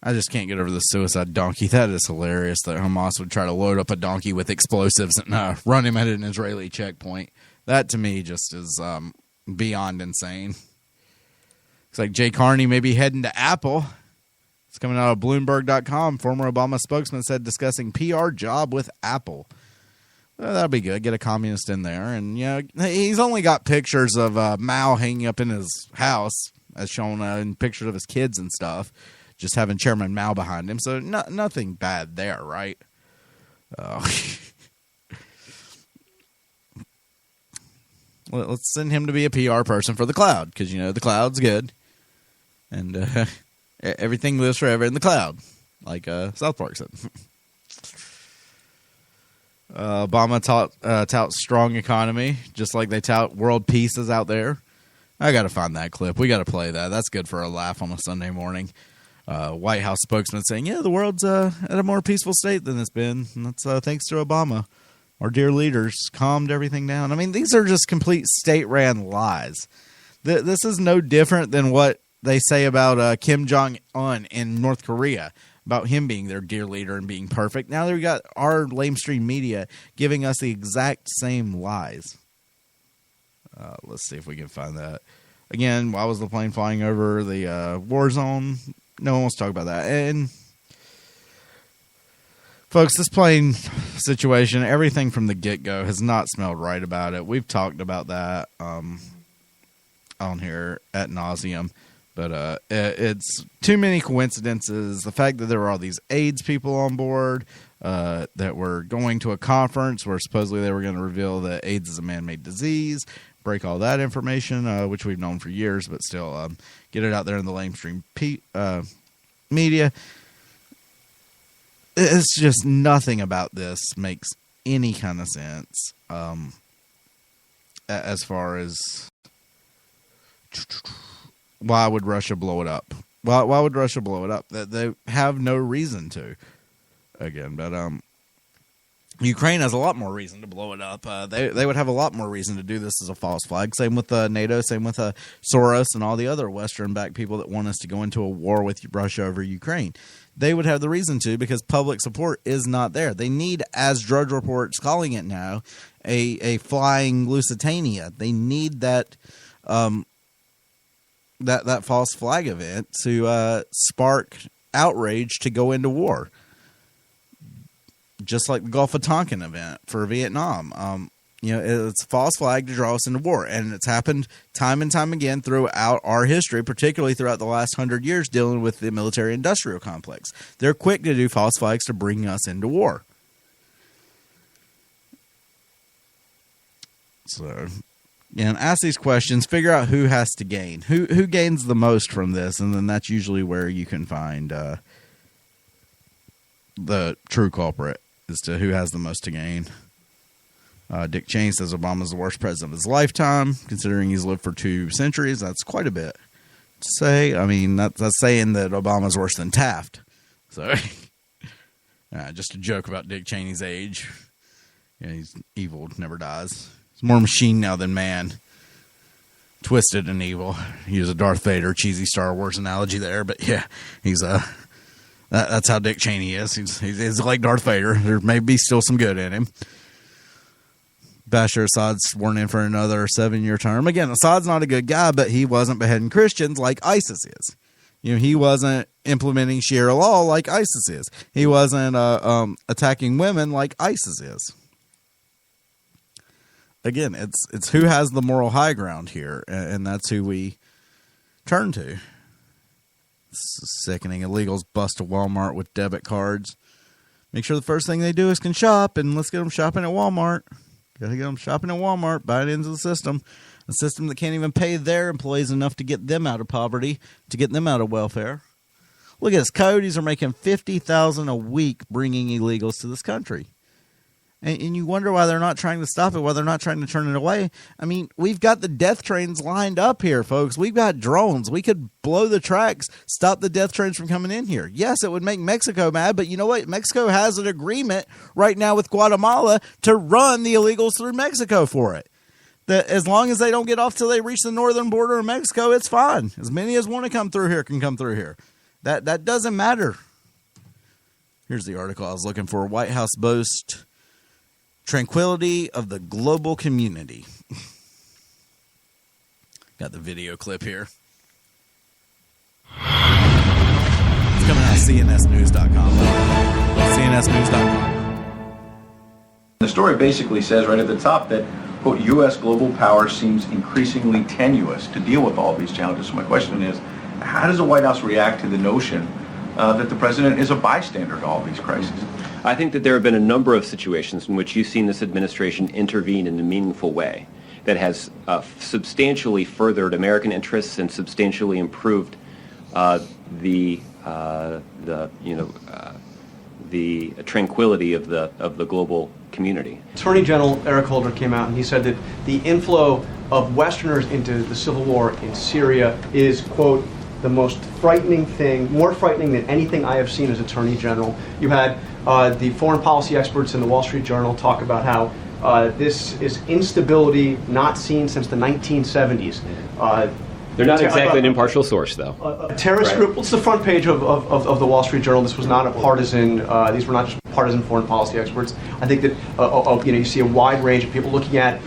I just can't get over the suicide donkey. That is hilarious that Hamas would try to load up a donkey with explosives and run him at an Israeli checkpoint. That, to me, just is... beyond insane. Looks like Jay Carney may be heading to Apple. It's coming out of Bloomberg.com. Former Obama spokesman said discussing PR job with Apple. Well, that'll be good. Get a communist in there. And, you know, he's only got pictures of Mao hanging up in his house, as shown in pictures of his kids and stuff, just having Chairman Mao behind him. So nothing bad there, right? Let's send him to be a PR person for the cloud, because, you know, the cloud's good. And everything lives forever in the cloud, like South Park said. Obama touts strong economy, just like they tout world peace is out there. I got to find that clip. We got to play that. That's good for a laugh on a Sunday morning. White House spokesman saying, yeah, the world's at a more peaceful state than it's been. And that's thanks to Obama. Our dear leaders calmed everything down. I mean, these are just complete state-ran lies. This is no different than what they say about Kim Jong-un in North Korea, about him being their dear leader and being perfect. Now they've got our lamestream media giving us the exact same lies. Let's see if we can find that. Again, why was the plane flying over the war zone? No one wants to talk about that. And... folks, this plane situation, everything from the get-go has not smelled right about it. We've talked about that on here ad nauseum, but it's too many coincidences. The fact that there were all these AIDS people on board that were going to a conference where supposedly they were going to reveal that AIDS is a man-made disease, break all that information, which we've known for years, but still get it out there in the lamestream media. It's just nothing about this makes any kind of sense as far as why would Russia blow it up? Why would Russia blow it up? They have no reason to. Again, but Ukraine has a lot more reason to blow it up. They would have a lot more reason to do this as a false flag. Same with NATO, same with Soros and all the other Western-backed people that want us to go into a war with Russia over Ukraine. They would have the reason to, because public support is not there. They need, as Drudge Report's calling it now, a flying Lusitania. They need that that false flag event to spark outrage to go into war. Just like the Gulf of Tonkin event for Vietnam. You know, it's a false flag to draw us into war. And it's happened time and time again throughout our history, particularly throughout the last 100 years dealing with the military-industrial complex. They're quick to do false flags to bring us into war. So, ask these questions, figure out who has to gain. Who gains the most from this, and then that's usually where you can find the true culprit as to who has the most to gain. Dick Cheney says Obama's the worst president of his lifetime, considering he's lived for 2 centuries. That's quite a bit to say. I mean, that's saying that Obama's worse than Taft. So, just a joke about Dick Cheney's age. Yeah, he's evil, never dies. He's more machine now than man. Twisted and evil. Use a Darth Vader cheesy Star Wars analogy there, but yeah, he's that's how Dick Cheney is. He's like Darth Vader. There may be still some good in him. Bashar Assad's sworn in for another 7-year term. Again, Assad's not a good guy, but he wasn't beheading Christians like ISIS is. He wasn't implementing Sharia law like ISIS is. He wasn't attacking women like ISIS is. Again, it's who has the moral high ground here, and that's who we turn to. It's sickening. Illegals bust a Walmart with debit cards. Make sure the first thing they do is can shop, and let's get them shopping at Walmart. Got to get them shopping at Walmart, buy it into the system. A system that can't even pay their employees enough to get them out of poverty, to get them out of welfare. Look at this. Coyotes are making $50,000 a week bringing illegals to this country. And you wonder why they're not trying to stop it, why they're not trying to turn it away. I mean, we've got the death trains lined up here, folks. We've got drones. We could blow the tracks, stop the death trains from coming in here. Yes, it would make Mexico mad, but you know what? Mexico has an agreement right now with Guatemala to run the illegals through Mexico for it. That as long as they don't get off till they reach the northern border of Mexico, it's fine. As many as want to come through here can come through here. That doesn't matter. Here's the article I was looking for. White House boasts tranquility of the global community. Got the video clip here. It's coming out of CNSnews.com. CNSnews.com. The story basically says right at the top that, quote, U.S. global power seems increasingly tenuous to deal with all these challenges. So my question is, how does the White House react to the notion that the president is a bystander to all these crises? I think that there have been a number of situations in which you've seen this administration intervene in a meaningful way that has substantially furthered American interests and substantially improved the tranquility of the global community. Attorney General Eric Holder came out and he said that the inflow of Westerners into the civil war in Syria is, quote, the most frightening thing, more frightening than anything I have seen as Attorney General. You had the foreign policy experts in the Wall Street Journal talk about how this is instability not seen since the 1970s. They're not exactly an impartial source, though. A terrorist group. Well, it's the front page of the Wall Street Journal. This was not a partisan. These were not just partisan foreign policy experts. I think that you see a wide range of people looking at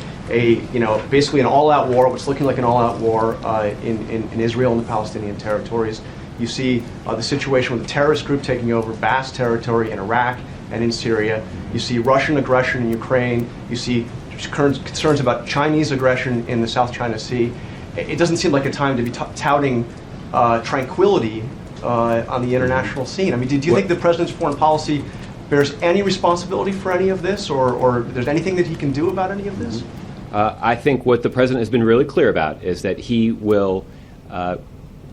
basically an all-out war, what's looking like an all-out war in Israel and the Palestinian territories. You see the situation with the terrorist group taking over vast territory in Iraq and in Syria. You see Russian aggression in Ukraine. You see concerns about Chinese aggression in the South China Sea. It doesn't seem like a time to be touting tranquility on the international scene. I mean, do you think the president's foreign policy bears any responsibility for any of this, or there's anything that he can do about any of this? I think what the president has been really clear about is that he will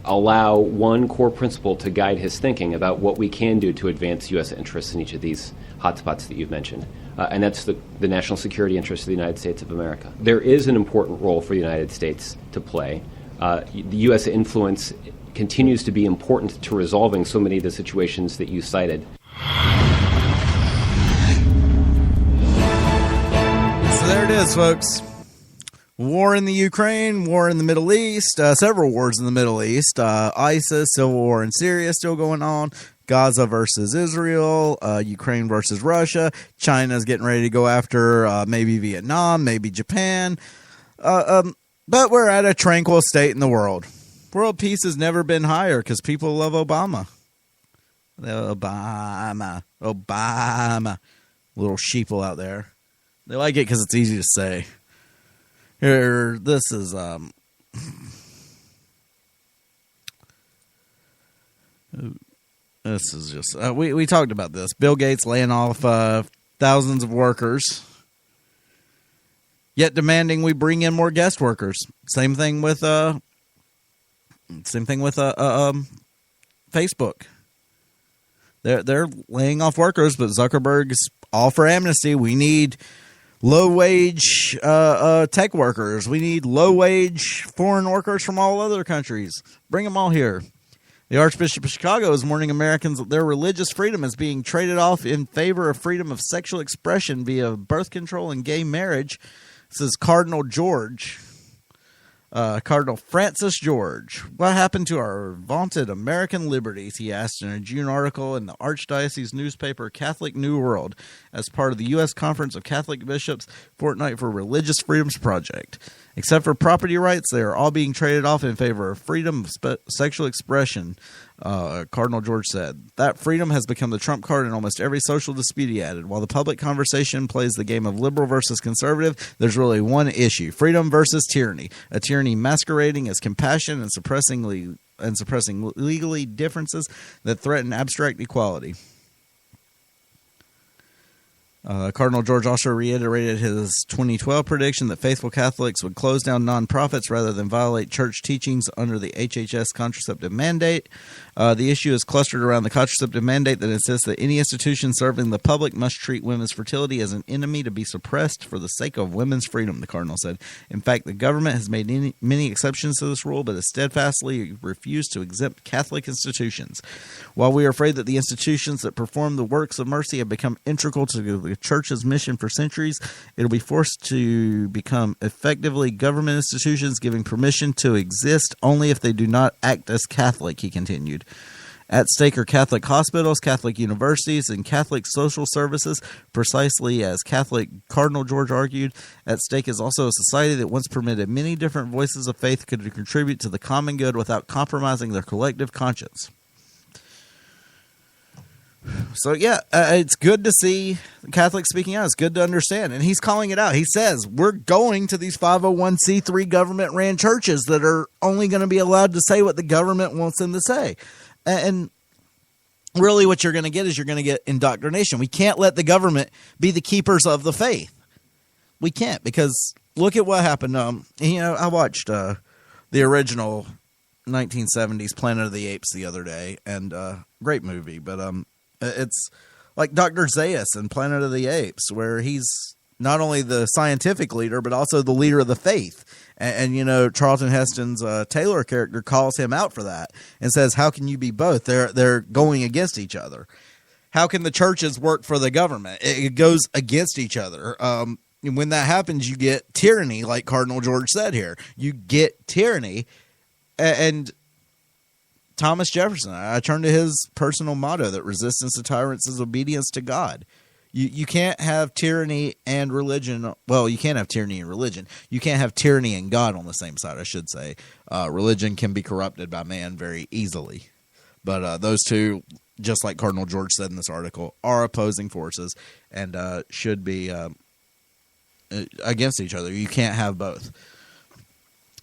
allow one core principle to guide his thinking about what we can do to advance U.S. interests in each of these hotspots that you've mentioned. And that's the national security interests of the United States of America. There is an important role for the United States to play. The U.S. influence continues to be important to resolving so many of the situations that you cited. So there it is, folks. War in the Ukraine, war in the Middle East, several wars in the Middle East, ISIS, civil war in Syria still going on, Gaza versus Israel, Ukraine versus Russia, China's getting ready to go after maybe Vietnam, maybe Japan, but we're at a tranquil state in the world. World peace has never been higher because people love Obama. Obama. Little sheeple out there. They like it because it's easy to say. Here, this is just we talked about this. Bill Gates laying off thousands of workers, yet demanding we bring in more guest workers. Same thing with Facebook. They're laying off workers, but Zuckerberg's all for amnesty. We need low-wage tech workers. We need low-wage foreign workers from all other countries. Bring them all here. The Archbishop of Chicago is warning Americans that their religious freedom is being traded off in favor of freedom of sexual expression via birth control and gay marriage. This is Cardinal George. Cardinal Francis George. What happened to our vaunted American liberties, he asked in a June article in the Archdiocese newspaper Catholic New World as part of the U.S. Conference of Catholic Bishops Fortnight for Religious Freedoms Project. Except for property rights, they are all being traded off in favor of freedom of sexual expression, Cardinal George said. That freedom has become the trump card in almost every social dispute, he added. While the public conversation plays the game of liberal versus conservative, there's really one issue: freedom versus tyranny. A tyranny masquerading as compassion and suppressing legally differences that threaten abstract equality. Cardinal George also reiterated his 2012 prediction that faithful Catholics would close down nonprofits rather than violate church teachings under the HHS contraceptive mandate. The issue is clustered around the contraceptive mandate that insists that any institution serving the public must treat women's fertility as an enemy to be suppressed for the sake of women's freedom, the Cardinal said. In fact, the government has made many exceptions to this rule, but has steadfastly refused to exempt Catholic institutions. While we are afraid that the institutions that perform the works of mercy have become integral to the Church's mission for centuries, it will be forced to become effectively government institutions, giving permission to exist only if they do not act as Catholic, he continued. At stake are Catholic hospitals, Catholic universities, and Catholic social services, precisely as Catholic Cardinal George argued. At stake is also a society that once permitted many different voices of faith could contribute to the common good without compromising their collective conscience. So, yeah, it's good to see Catholics speaking out. It's good to understand. And he's calling it out. He says, we're going to these 501c3 government-ran churches that are only going to be allowed to say what the government wants them to say. And really what you're going to get is you're going to get indoctrination. We can't let the government be the keepers of the faith. We can't, because look at what happened. I watched the original 1970s Planet of the Apes the other day, and great movie, but it's like Dr. Zaius in Planet of the Apes, where he's not only the scientific leader, but also the leader of the faith. And Charlton Heston's Taylor character calls him out for that and says, how can you be both? They're going against each other. How can the churches work for the government? It goes against each other. And when that happens, you get tyranny, like Cardinal George said here. You get tyranny. And Thomas Jefferson, I turn to his personal motto that resistance to tyrants is obedience to God. You can't have tyranny and religion. Well, you can't have tyranny and religion. You can't have tyranny and God on the same side, I should say. Religion can be corrupted by man very easily. But those two, just like Cardinal George said in this article, are opposing forces and should be against each other. You can't have both.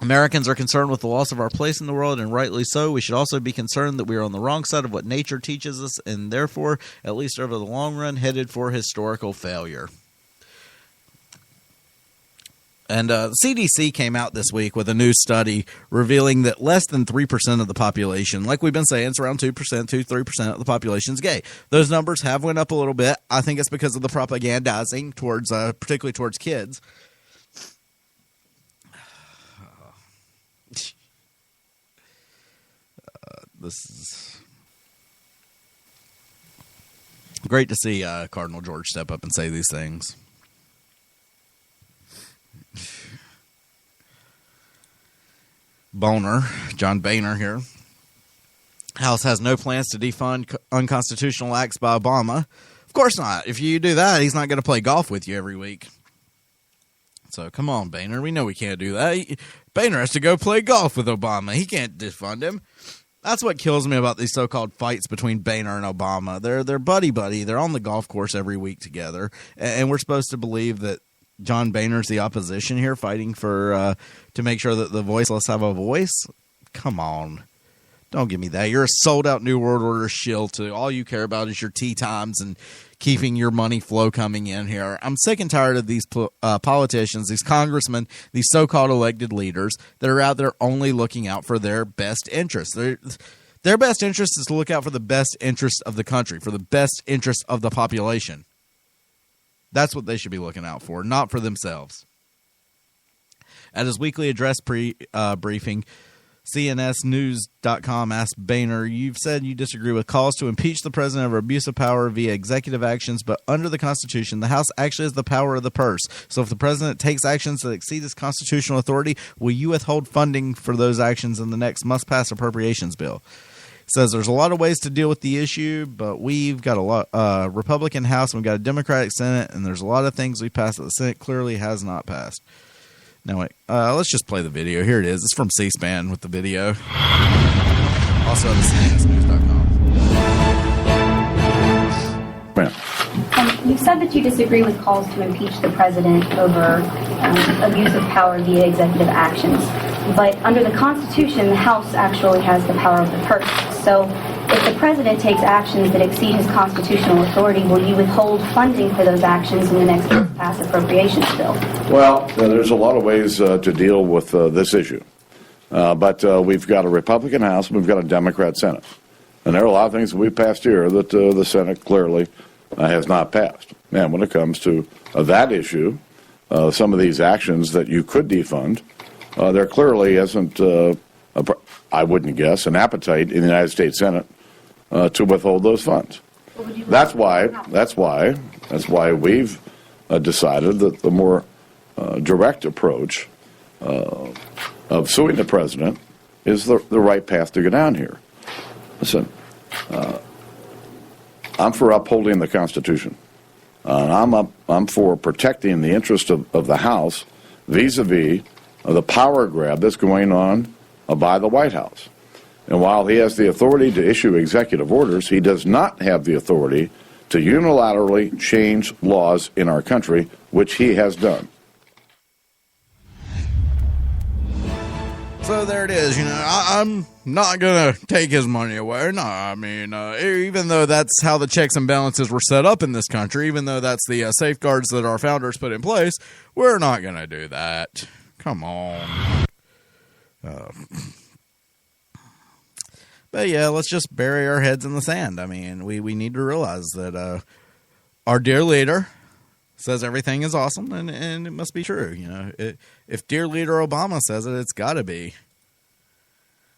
Americans are concerned with the loss of our place in the world, and rightly so. We should also be concerned that we are on the wrong side of what nature teaches us, and therefore, at least over the long run, headed for historical failure. And the CDC came out this week with a new study revealing that less than 3% of the population, like we've been saying, it's around 2-3% of the population is gay. Those numbers have went up a little bit. I think it's because of the propagandizing towards, particularly towards kids. This is great to see Cardinal George step up and say these things. Boner, John Boehner here. House has no plans to defund unconstitutional acts by Obama. Of course not. If you do that, he's not going to play golf with you every week. So come on, Boehner. We know we can't do that. Boehner has to go play golf with Obama. He can't defund him. That's what kills me about these so-called fights between Boehner and Obama. They're buddy-buddy. They're on the golf course every week together. And we're supposed to believe that John Boehner's the opposition here, fighting for to make sure that the voiceless have a voice? Come on. Don't give me that. You're a sold-out New World Order shill, too. All you care about is your tea times and keeping your money flow coming in here. I'm sick and tired of these politicians, these congressmen, these so-called elected leaders that are out there only looking out for their best interests. Their best interest is to look out for the best interest of the country, for the best interest of the population. That's what they should be looking out for, not for themselves. At his weekly address briefing, CNSnews.com asked Boehner, you've said you disagree with calls to impeach the president of abuse of power via executive actions, but under the Constitution, the House actually has the power of the purse. So if the president takes actions that exceed his constitutional authority, will you withhold funding for those actions in the next must-pass appropriations bill? Says there's a lot of ways to deal with the issue, but we've got a lot Republican House and we've got a Democratic Senate, and there's a lot of things we passed that the Senate clearly has not passed. Now wait, let's just play the video. Here it is. It's from C-SPAN with the video. Also on the CNSnews.com. You said that you disagree with calls to impeach the president over abuse of power via executive actions. But under the Constitution, the House actually has the power of the purse. So if the president takes actions that exceed his constitutional authority, will you withhold funding for those actions in the next pass appropriations bill? Well, there's a lot of ways to deal with this issue. But we've got a Republican House and we've got a Democrat Senate. And there are a lot of things that we've passed here that the Senate clearly has not passed. And when it comes to that issue, some of these actions that you could defund, there clearly isn't, I wouldn't guess, an appetite in the United States Senate to withhold those funds. That's why we've decided that the more direct approach of suing the president is the right path to go down here. Listen, I'm for upholding the Constitution. I'm for protecting the interest of the House vis-a-vis the power grab that's going on by the White House. And while he has the authority to issue executive orders, he does not have the authority to unilaterally change laws in our country, which he has done. So there it is. I'm not going to take his money away. No, I mean, even though that's how the checks and balances were set up in this country, even though that's the safeguards that our founders put in place, we're not going to do that. Come on. But yeah, let's just bury our heads in the sand. I mean, we need to realize that our dear leader says everything is awesome, and it must be true. If dear leader Obama says it, it's got to be.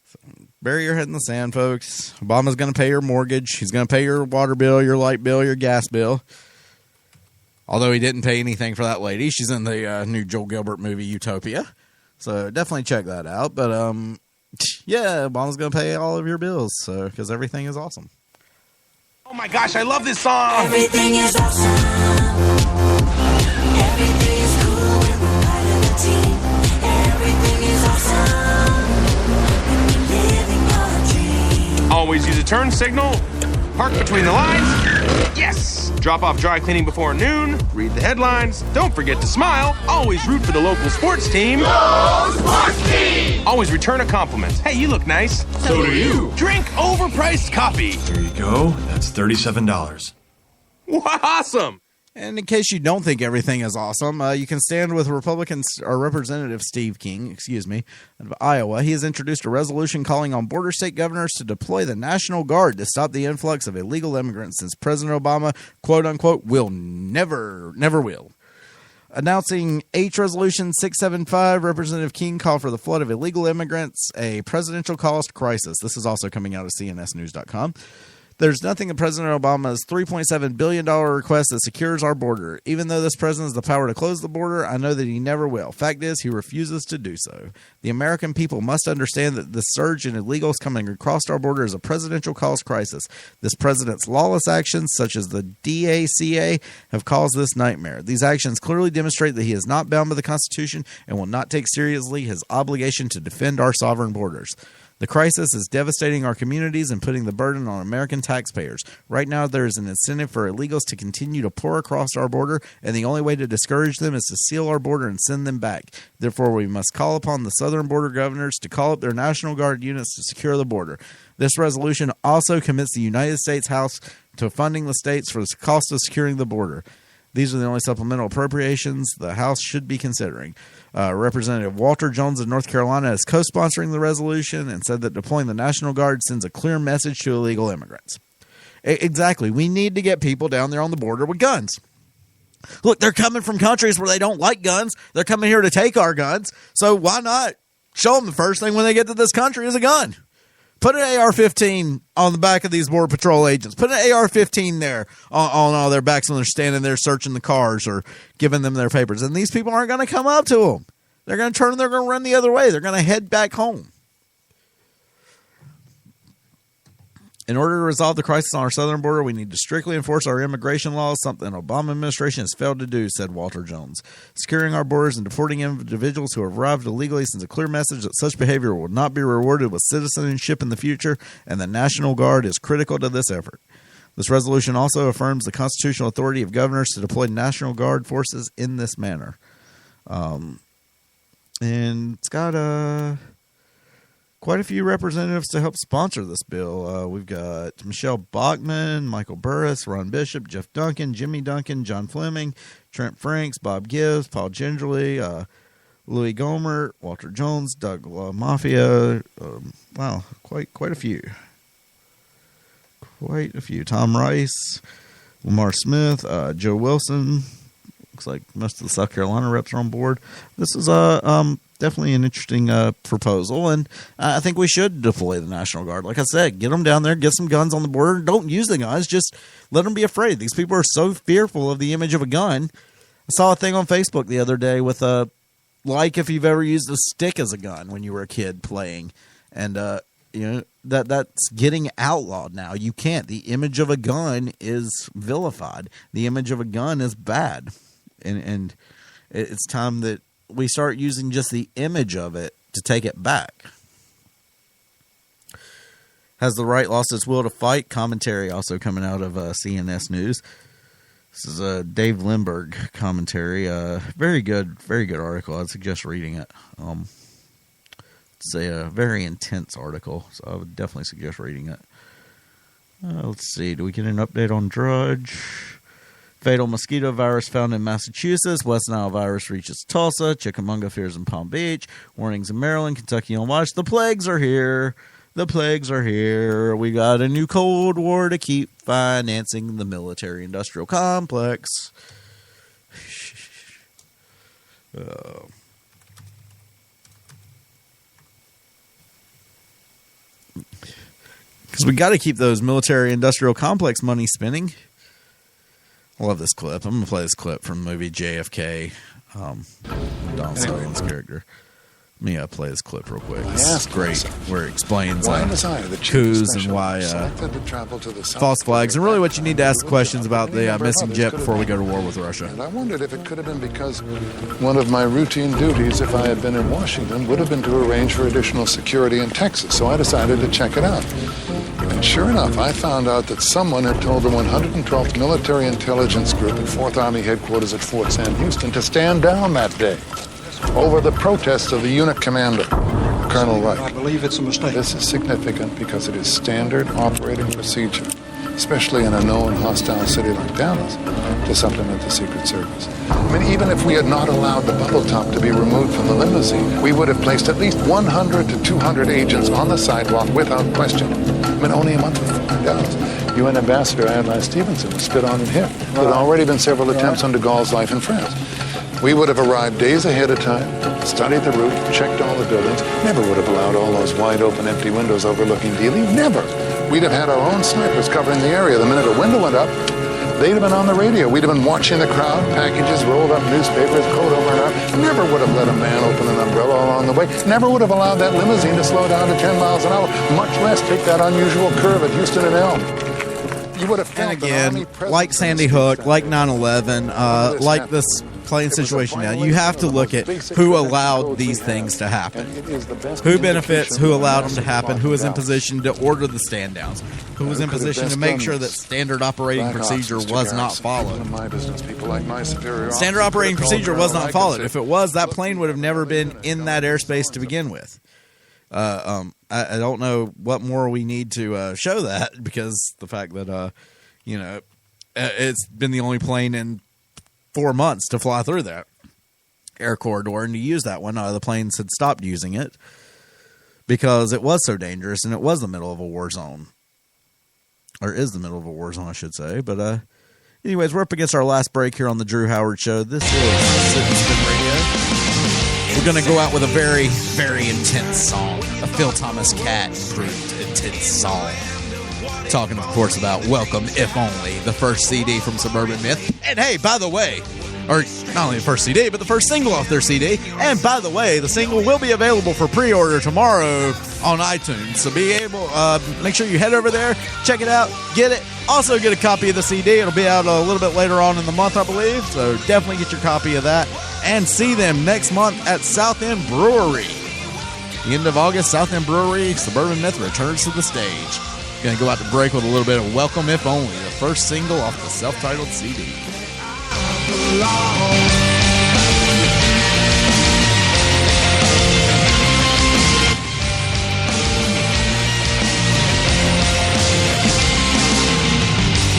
So bury your head in the sand, folks. Obama's going to pay your mortgage. He's going to pay your water bill, your light bill, your gas bill. Although he didn't pay anything for that lady. She's in the new Joel Gilbert movie, Utopia. So definitely check that out. But, yeah, Obama's going to pay all of your bills because everything is awesome. Oh, my gosh, I love this song. Everything is awesome. Everything is cool when we're part of the team. Everything is awesome. When we're living our dream. Always use a turn signal. Park between the lines. Yes. Drop off dry cleaning before noon. Read the headlines. Don't forget to smile. Always root for the local sports team. Go sports team! Always return a compliment. Hey, you look nice. So do you. Drink overpriced coffee. There you go. That's $37. Awesome. And in case you don't think everything is awesome, you can stand with Representative Steve King, of Iowa. He has introduced a resolution calling on border state governors to deploy the National Guard to stop the influx of illegal immigrants, since President Obama, quote unquote, will never will. Announcing H Resolution 675, Representative King called for the flood of illegal immigrants a presidential cost crisis. This is also coming out of CNSnews.com. There's nothing in President Obama's $3.7 billion request that secures our border. Even though this president has the power to close the border, I know that he never will. Fact is, he refuses to do so. The American people must understand that the surge in illegals coming across our border is a presidential cause crisis. This president's lawless actions, such as the DACA, have caused this nightmare. These actions clearly demonstrate that he is not bound by the Constitution and will not take seriously his obligation to defend our sovereign borders. The crisis is devastating our communities and putting the burden on American taxpayers. Right now, there is an incentive for illegals to continue to pour across our border, and the only way to discourage them is to seal our border and send them back. Therefore, we must call upon the southern border governors to call up their National Guard units to secure the border. This resolution also commits the United States House to funding the states for the cost of securing the border. These are the only supplemental appropriations the House should be considering. Representative Walter Jones of North Carolina is co-sponsoring the resolution and said that deploying the National Guard sends a clear message to illegal immigrants. Exactly. We need to get people down there on the border with guns. Look, they're coming from countries where they don't like guns. They're coming here to take our guns. So why not Show them the first thing when they get to this country is a gun. Put an AR-15 on the back of these Border Patrol agents. Put an AR-15 there on all their backs when they're standing there searching the cars or giving them their papers. And these people aren't going to come up to them. They're going to turn, they're going to run the other way. They're going to head back home. In order to resolve the crisis on our southern border, we need to strictly enforce our immigration laws, something the Obama administration has failed to do, said Walter Jones. Securing our borders and deporting individuals who have arrived illegally sends a clear message that such behavior will not be rewarded with citizenship in the future, and the National Guard is critical to this effort. This resolution also affirms the constitutional authority of governors to deploy National Guard forces in this manner. And it's got quite a few representatives to help sponsor this bill. We've got Michelle Bachmann, Michael Burris, Ron Bishop, Jeff Duncan, Jimmy Duncan, John Fleming, Trent Franks, Bob Gibbs, Paul Gingerly, Louis Gohmert, Walter Jones, Doug Mafia. Wow, quite a few. Quite a few. Tom Rice, Lamar Smith, Joe Wilson. Looks like most of the South Carolina reps are on board. This is definitely an interesting proposal, and I think we should deploy the National Guard. Like I said, get them down there, get some guns on the border. Don't use the guns, just let them be afraid. These people are so fearful of the image of a gun. I saw a thing on Facebook the other day with like if you've ever used a stick as a gun when you were a kid playing, and that's getting outlawed now. You can't. The image of a gun is vilified. The image of a gun is bad, and it's time that we start using just the image of it to take it back. Has the right lost its will to fight? Commentary also coming out of CNS News. This is a Dave Lindbergh commentary. Very good article. I'd suggest reading it. It's a very intense article, so I would definitely suggest reading it. Let's see. Do we get an update on Drudge? Fatal mosquito virus found in Massachusetts. West Nile virus reaches Tulsa. Chickamauga fears in Palm Beach. Warnings in Maryland. Kentucky on watch. The plagues are here. The plagues are here. We got a new Cold War to keep financing the military-industrial complex. Because we got to keep those military-industrial complex money spinning. I love this clip. I'm going to play this clip from the movie JFK. Don Sutherland's character. Let me play this clip real quick. This is great, where it explains coups and why false flags, and really what you need to ask questions about the missing jet before we go to war with Russia. And I wondered if it could have been because one of my routine duties, if I had been in Washington, would have been to arrange for additional security in Texas. So I decided to check it out. And sure enough, I found out that someone had told the 112th Military Intelligence Group at 4th Army Headquarters at Fort Sam Houston to stand down that day over the protests of the unit commander, Colonel Wright. I believe it's a mistake. This is significant because it is standard operating procedure, especially in a known hostile city like Dallas, to supplement the Secret Service. I mean, even if we had not allowed the bubble top to be removed from the limousine, we would have placed at least 100 to 200 agents on the sidewalk without question. I mean, only a month before in Dallas, UN Ambassador Adlai Stevenson was spit on and hit. There had already been several attempts on de Gaulle's life in France. We would have arrived days ahead of time, studied the route, checked all the buildings, never would have allowed all those wide-open empty windows overlooking Dealey, never. We'd have had our own snipers covering the area. The minute a window went up, they'd have been on the radio. We'd have been watching the crowd, packages rolled up, newspapers, coat over and out. Never would have let a man open an umbrella along the way. Never would have allowed that limousine to slow down to 10 miles an hour, much less take that unusual curve at Houston and Elm. You would have felt and again, like Sandy Hook, like 9/11, like this plane situation now, you have to look at who allowed these things to happen. Who benefits, who allowed them to happen, who was in position to order the stand downs, who was in position to make sure that standard operating procedure was not followed. Standard operating procedure was not followed. If it was, that plane would have never been in that airspace to begin with. I don't know what more we need to show that, because the fact that it's been the only plane in 4 months to fly through that air corridor and to use that one. The planes had stopped using it because it was so dangerous, and it was the middle of a war zone, or is the middle of a war zone, I should say. But anyways, we're up against our last break here on the Drew Howard Show. This is Sit and Spin Radio. We'll going to go out with a very, very intense song. A Phil Thomas Cat grouped intense song. Talking, of course, about Welcome If Only, the first CD from Suburban Myth. And hey, by the way, or not only the first CD, but the first single off their CD. And by the way, the single will be available for pre-order tomorrow on iTunes. So make sure you head over there, check it out, get it. Also get a copy of the CD. It'll be out a little bit later on in the month, I believe. So definitely get your copy of that. And see them next month at South End Brewery. The end of August, South End Brewery, Suburban Myth returns to the stage. Going to go out to break with a little bit of Welcome If Only, the first single off the self-titled CD.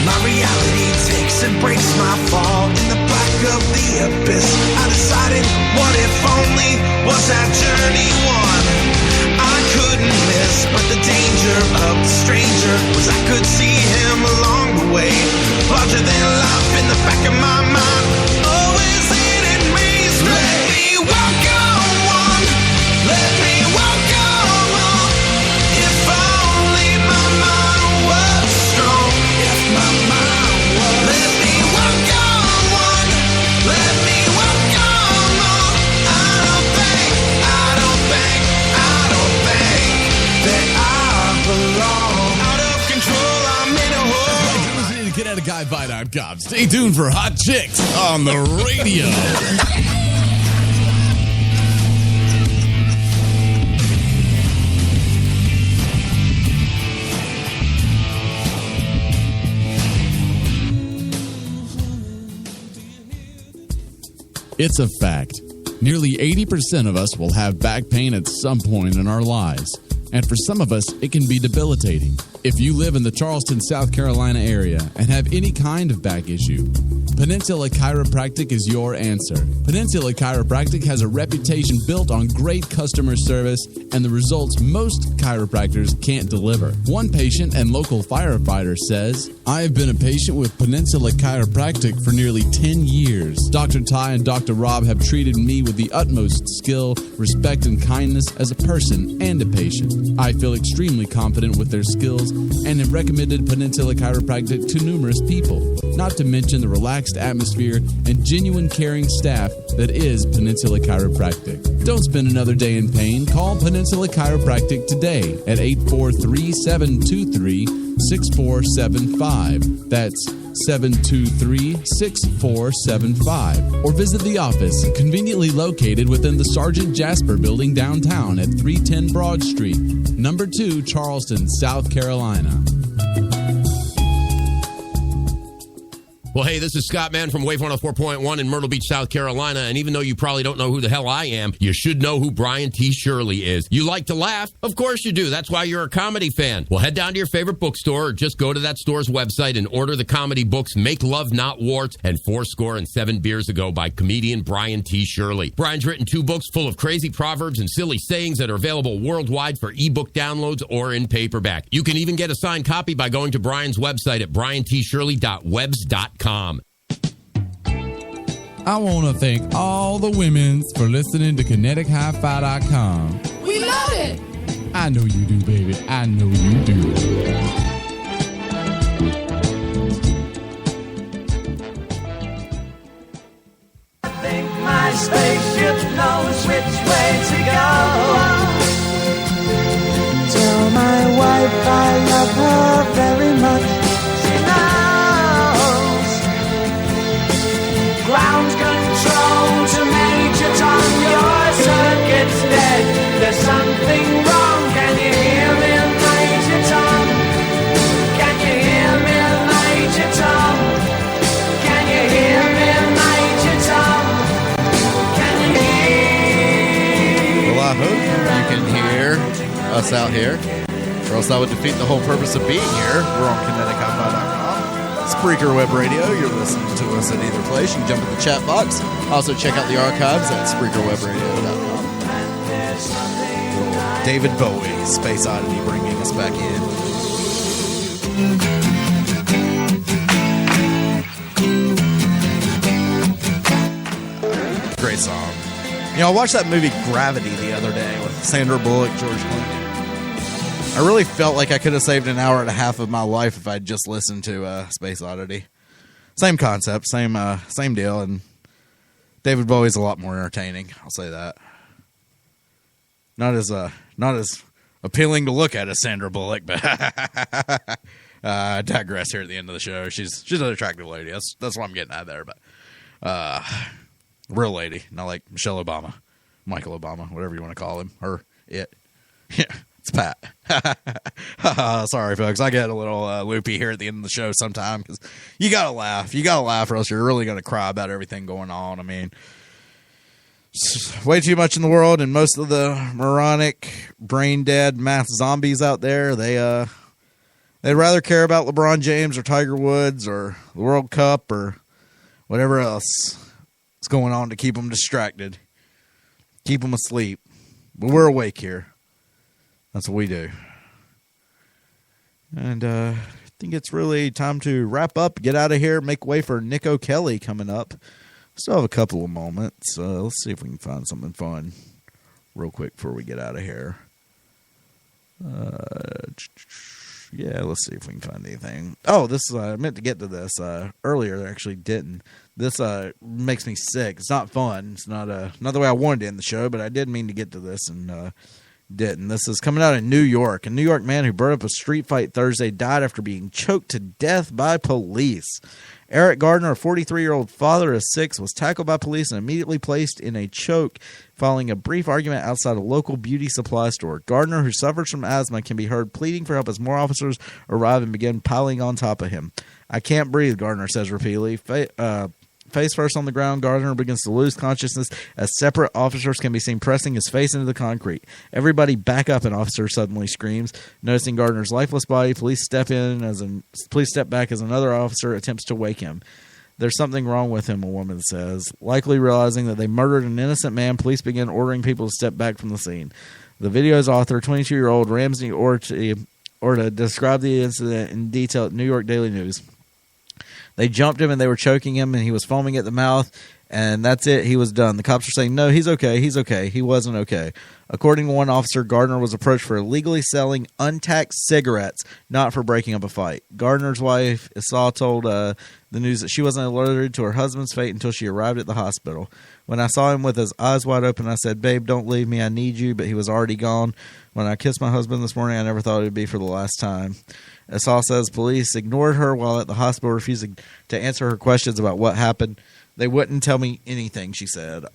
My reality takes and breaks my fall in the black of the abyss. I decided, what if only was that journey one I couldn't miss? But the danger of the stranger was I could see him along the way, larger than life in the back of my mind. Always in and maze. Let me walk on one. Let me walk on one. If only my mind was strong. If my mind was. Let me walk on one. Let me walk on one. I don't think that I belong. Out of control, I'm in a hole. You're listening to Kinetic Hi-Fi.com. Stay tuned for Hot Chicks on the radio. It's a fact. Nearly 80% of us will have back pain at some point in our lives. And for some of us, it can be debilitating. If you live in the Charleston, South Carolina area and have any kind of back issue, Peninsula Chiropractic is your answer. Peninsula Chiropractic has a reputation built on great customer service and the results most chiropractors can't deliver. One patient and local firefighter says, I have been a patient with Peninsula Chiropractic for nearly 10 years. Dr. Ty and Dr. Rob have treated me with the utmost skill, respect, and kindness as a person and a patient. I feel extremely confident with their skills and have recommended Peninsula Chiropractic to numerous people, not to mention the relaxed atmosphere and genuine caring staff that is Peninsula Chiropractic. Don't spend another day in pain. Call Peninsula Chiropractic today at 843-723-6475. That's 723-6475. Or visit the office, conveniently located within the Sergeant Jasper Building downtown at 310 Broad Street, number 2, Charleston, South Carolina. Well, hey, this is Scott Mann from Wave 104.1 in Myrtle Beach, South Carolina. And even though you probably don't know who the hell I am, you should know who Brian T. Shirley is. You like to laugh? Of course you do. That's why you're a comedy fan. Well, head down to your favorite bookstore or just go to that store's website and order the comedy books Make Love Not Warts and 407 Beers Ago by comedian Brian T. Shirley. Brian's written 2 books full of crazy proverbs and silly sayings that are available worldwide for ebook downloads or in paperback. You can even get a signed copy by going to Brian's website at briantshirley.webs.com. I want to thank all the women's for listening to KineticHiFi.com. We love it. I know you do, baby. I know you do. I think my spaceship knows which way to go. Tell my wife I love her very much. She knows. Ground control to Major Tom. Your circuit's dead. There's something wrong. Can you hear me, Major Tom? Can you hear me, Major Tom? Can you hear me, Major Tom? Can you hear? Well, I hope you can hear us out here, or else that would defeat the whole purpose of being here. We're on KineticHiFi.com. Spreaker Web Radio. You're listening to us at either place. You can jump in the chat box. Also, check out the archives at SpreakerWebRadio.com. David Bowie, Space Oddity, bringing us back in. Great song. You know, I watched that movie Gravity the other day with Sandra Bullock, George Clooney. I really felt like I could have saved an hour and a half of my life if I'd just listened to Space Oddity. Same concept, same deal, and David Bowie's a lot more entertaining. I'll say that. Not as appealing to look at as Sandra Bullock, but I digress here at the end of the show. She's an attractive lady. That's what I'm getting at there, but real lady, not like Michelle Obama, Michael Obama, whatever you want to call him, her, it. Yeah, it's Pat. Sorry, folks. I get a little loopy here at the end of the show sometime because you got to laugh. You got to laugh or else you're really going to cry about everything going on. I mean, way too much in the world, and most of the moronic, brain-dead math zombies out there, they'd rather care about LeBron James or Tiger Woods or the World Cup or whatever else is going on to keep them distracted, keep them asleep. But we're awake here. That's what we do. And I think it's really time to wrap up, get out of here, make way for Nick O'Kelly coming up. Still have a couple of moments. Let's see if we can find something fun real quick before we get out of here. Yeah, let's see if we can find anything. Oh, this is, I meant to get to this earlier. I actually didn't. This makes me sick. It's not fun. It's not the way I wanted to end the show, but I did mean to get to this and didn't. This is coming out of New York. A New York man who brought up a street fight Thursday died after being choked to death by police. Eric Gardner, a 43-year-old father of 6, was tackled by police and immediately placed in a choke following a brief argument outside a local beauty supply store. Gardner, who suffers from asthma, can be heard pleading for help as more officers arrive and begin piling on top of him. "I can't breathe," Gardner says repeatedly. Face first on the ground, Gardner begins to lose consciousness as separate officers can be seen pressing his face into the concrete. "Everybody back up," an officer suddenly screams. Noticing Gardner's lifeless body, police step back as another officer attempts to wake him. "There's something wrong with him," a woman says. Likely realizing that they murdered an innocent man, police begin ordering people to step back from the scene. The video's author, 22-year-old Ramsey Orta, described the incident in detail at New York Daily News. "They jumped him and they were choking him and he was foaming at the mouth, and that's it. He was done. The cops are saying, 'No, he's okay. He's okay.' He wasn't okay." According to one officer, Gardner was approached for illegally selling untaxed cigarettes, not for breaking up a fight. Gardner's wife, Issa, told the news that she wasn't alerted to her husband's fate until she arrived at the hospital. "When I saw him with his eyes wide open, I said, 'Babe, don't leave me. I need you.' But he was already gone. When I kissed my husband this morning, I never thought it would be for the last time." Issa says police ignored her while at the hospital, refusing to answer her questions about what happened. "They wouldn't tell me anything," she said.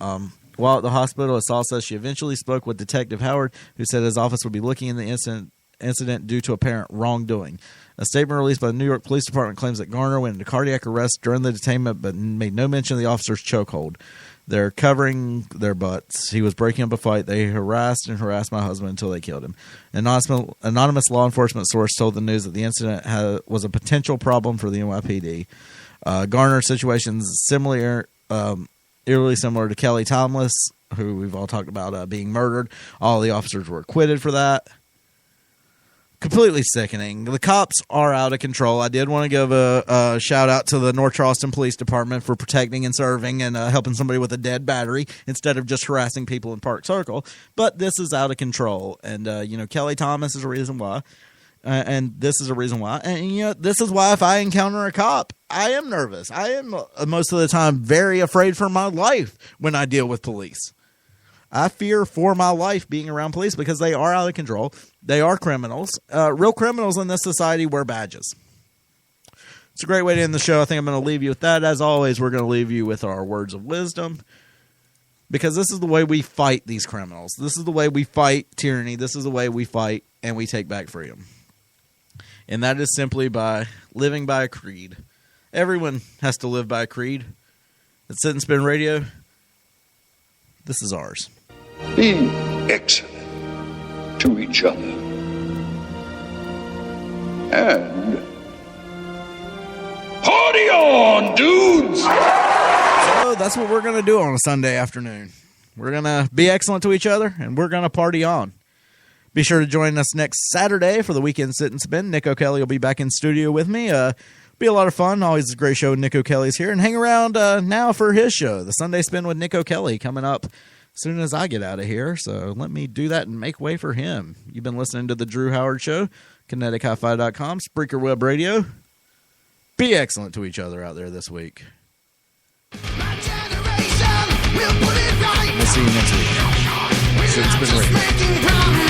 While at the hospital, Issa says she eventually spoke with Detective Howard, who said his office would be looking into the incident due to apparent wrongdoing. A statement released by the New York Police Department claims that Gardner went into cardiac arrest during the detainment, but made no mention of the officer's chokehold. "They're covering their butts. He was breaking up a fight. They harassed my husband until they killed him." An anonymous law enforcement source told the news that the incident was a potential problem for the NYPD. Gardner's situation is eerily similar to Kelly Thomas, who we've all talked about being murdered. All the officers were acquitted for that. Completely sickening. The cops are out of control. I did want to give a shout out to the North Charleston Police Department for protecting and serving and helping somebody with a dead battery instead of just harassing people in Park Circle. But this is out of control. And, Kelly Thomas is a reason why. And this is a reason why. And, this is why if I encounter a cop, I am nervous. I am most of the time very afraid for my life when I deal with police. I fear for my life being around police because they are out of control. They are criminals. Real criminals in this society wear badges. It's a great way to end the show. I think I'm going to leave you with that. As always, we're going to leave you with our words of wisdom, because this is the way we fight these criminals. This is the way we fight tyranny. This is the way we fight and we take back freedom. And that is simply by living by a creed. Everyone has to live by a creed. At Sit and Spin Radio, this is ours. Be excellent to each other. And party on, dudes! So that's what we're going to do on a Sunday afternoon. We're going to be excellent to each other, and we're going to party on. Be sure to join us next Saturday for the Weekend Sit and Spin. Nick O'Kelly will be back in studio with me. Be a lot of fun. Always a great show. Nick O'Kelly's here. And hang around now for his show, the Sunday Spin with Nick O'Kelly, coming up soon as I get out of here. So let me do that and make way for him. You've been listening to The Drew Howard Show, KineticHiFi.com, Spreaker Web Radio. Be excellent to each other out there this week. We'll see you next week. It's been radio.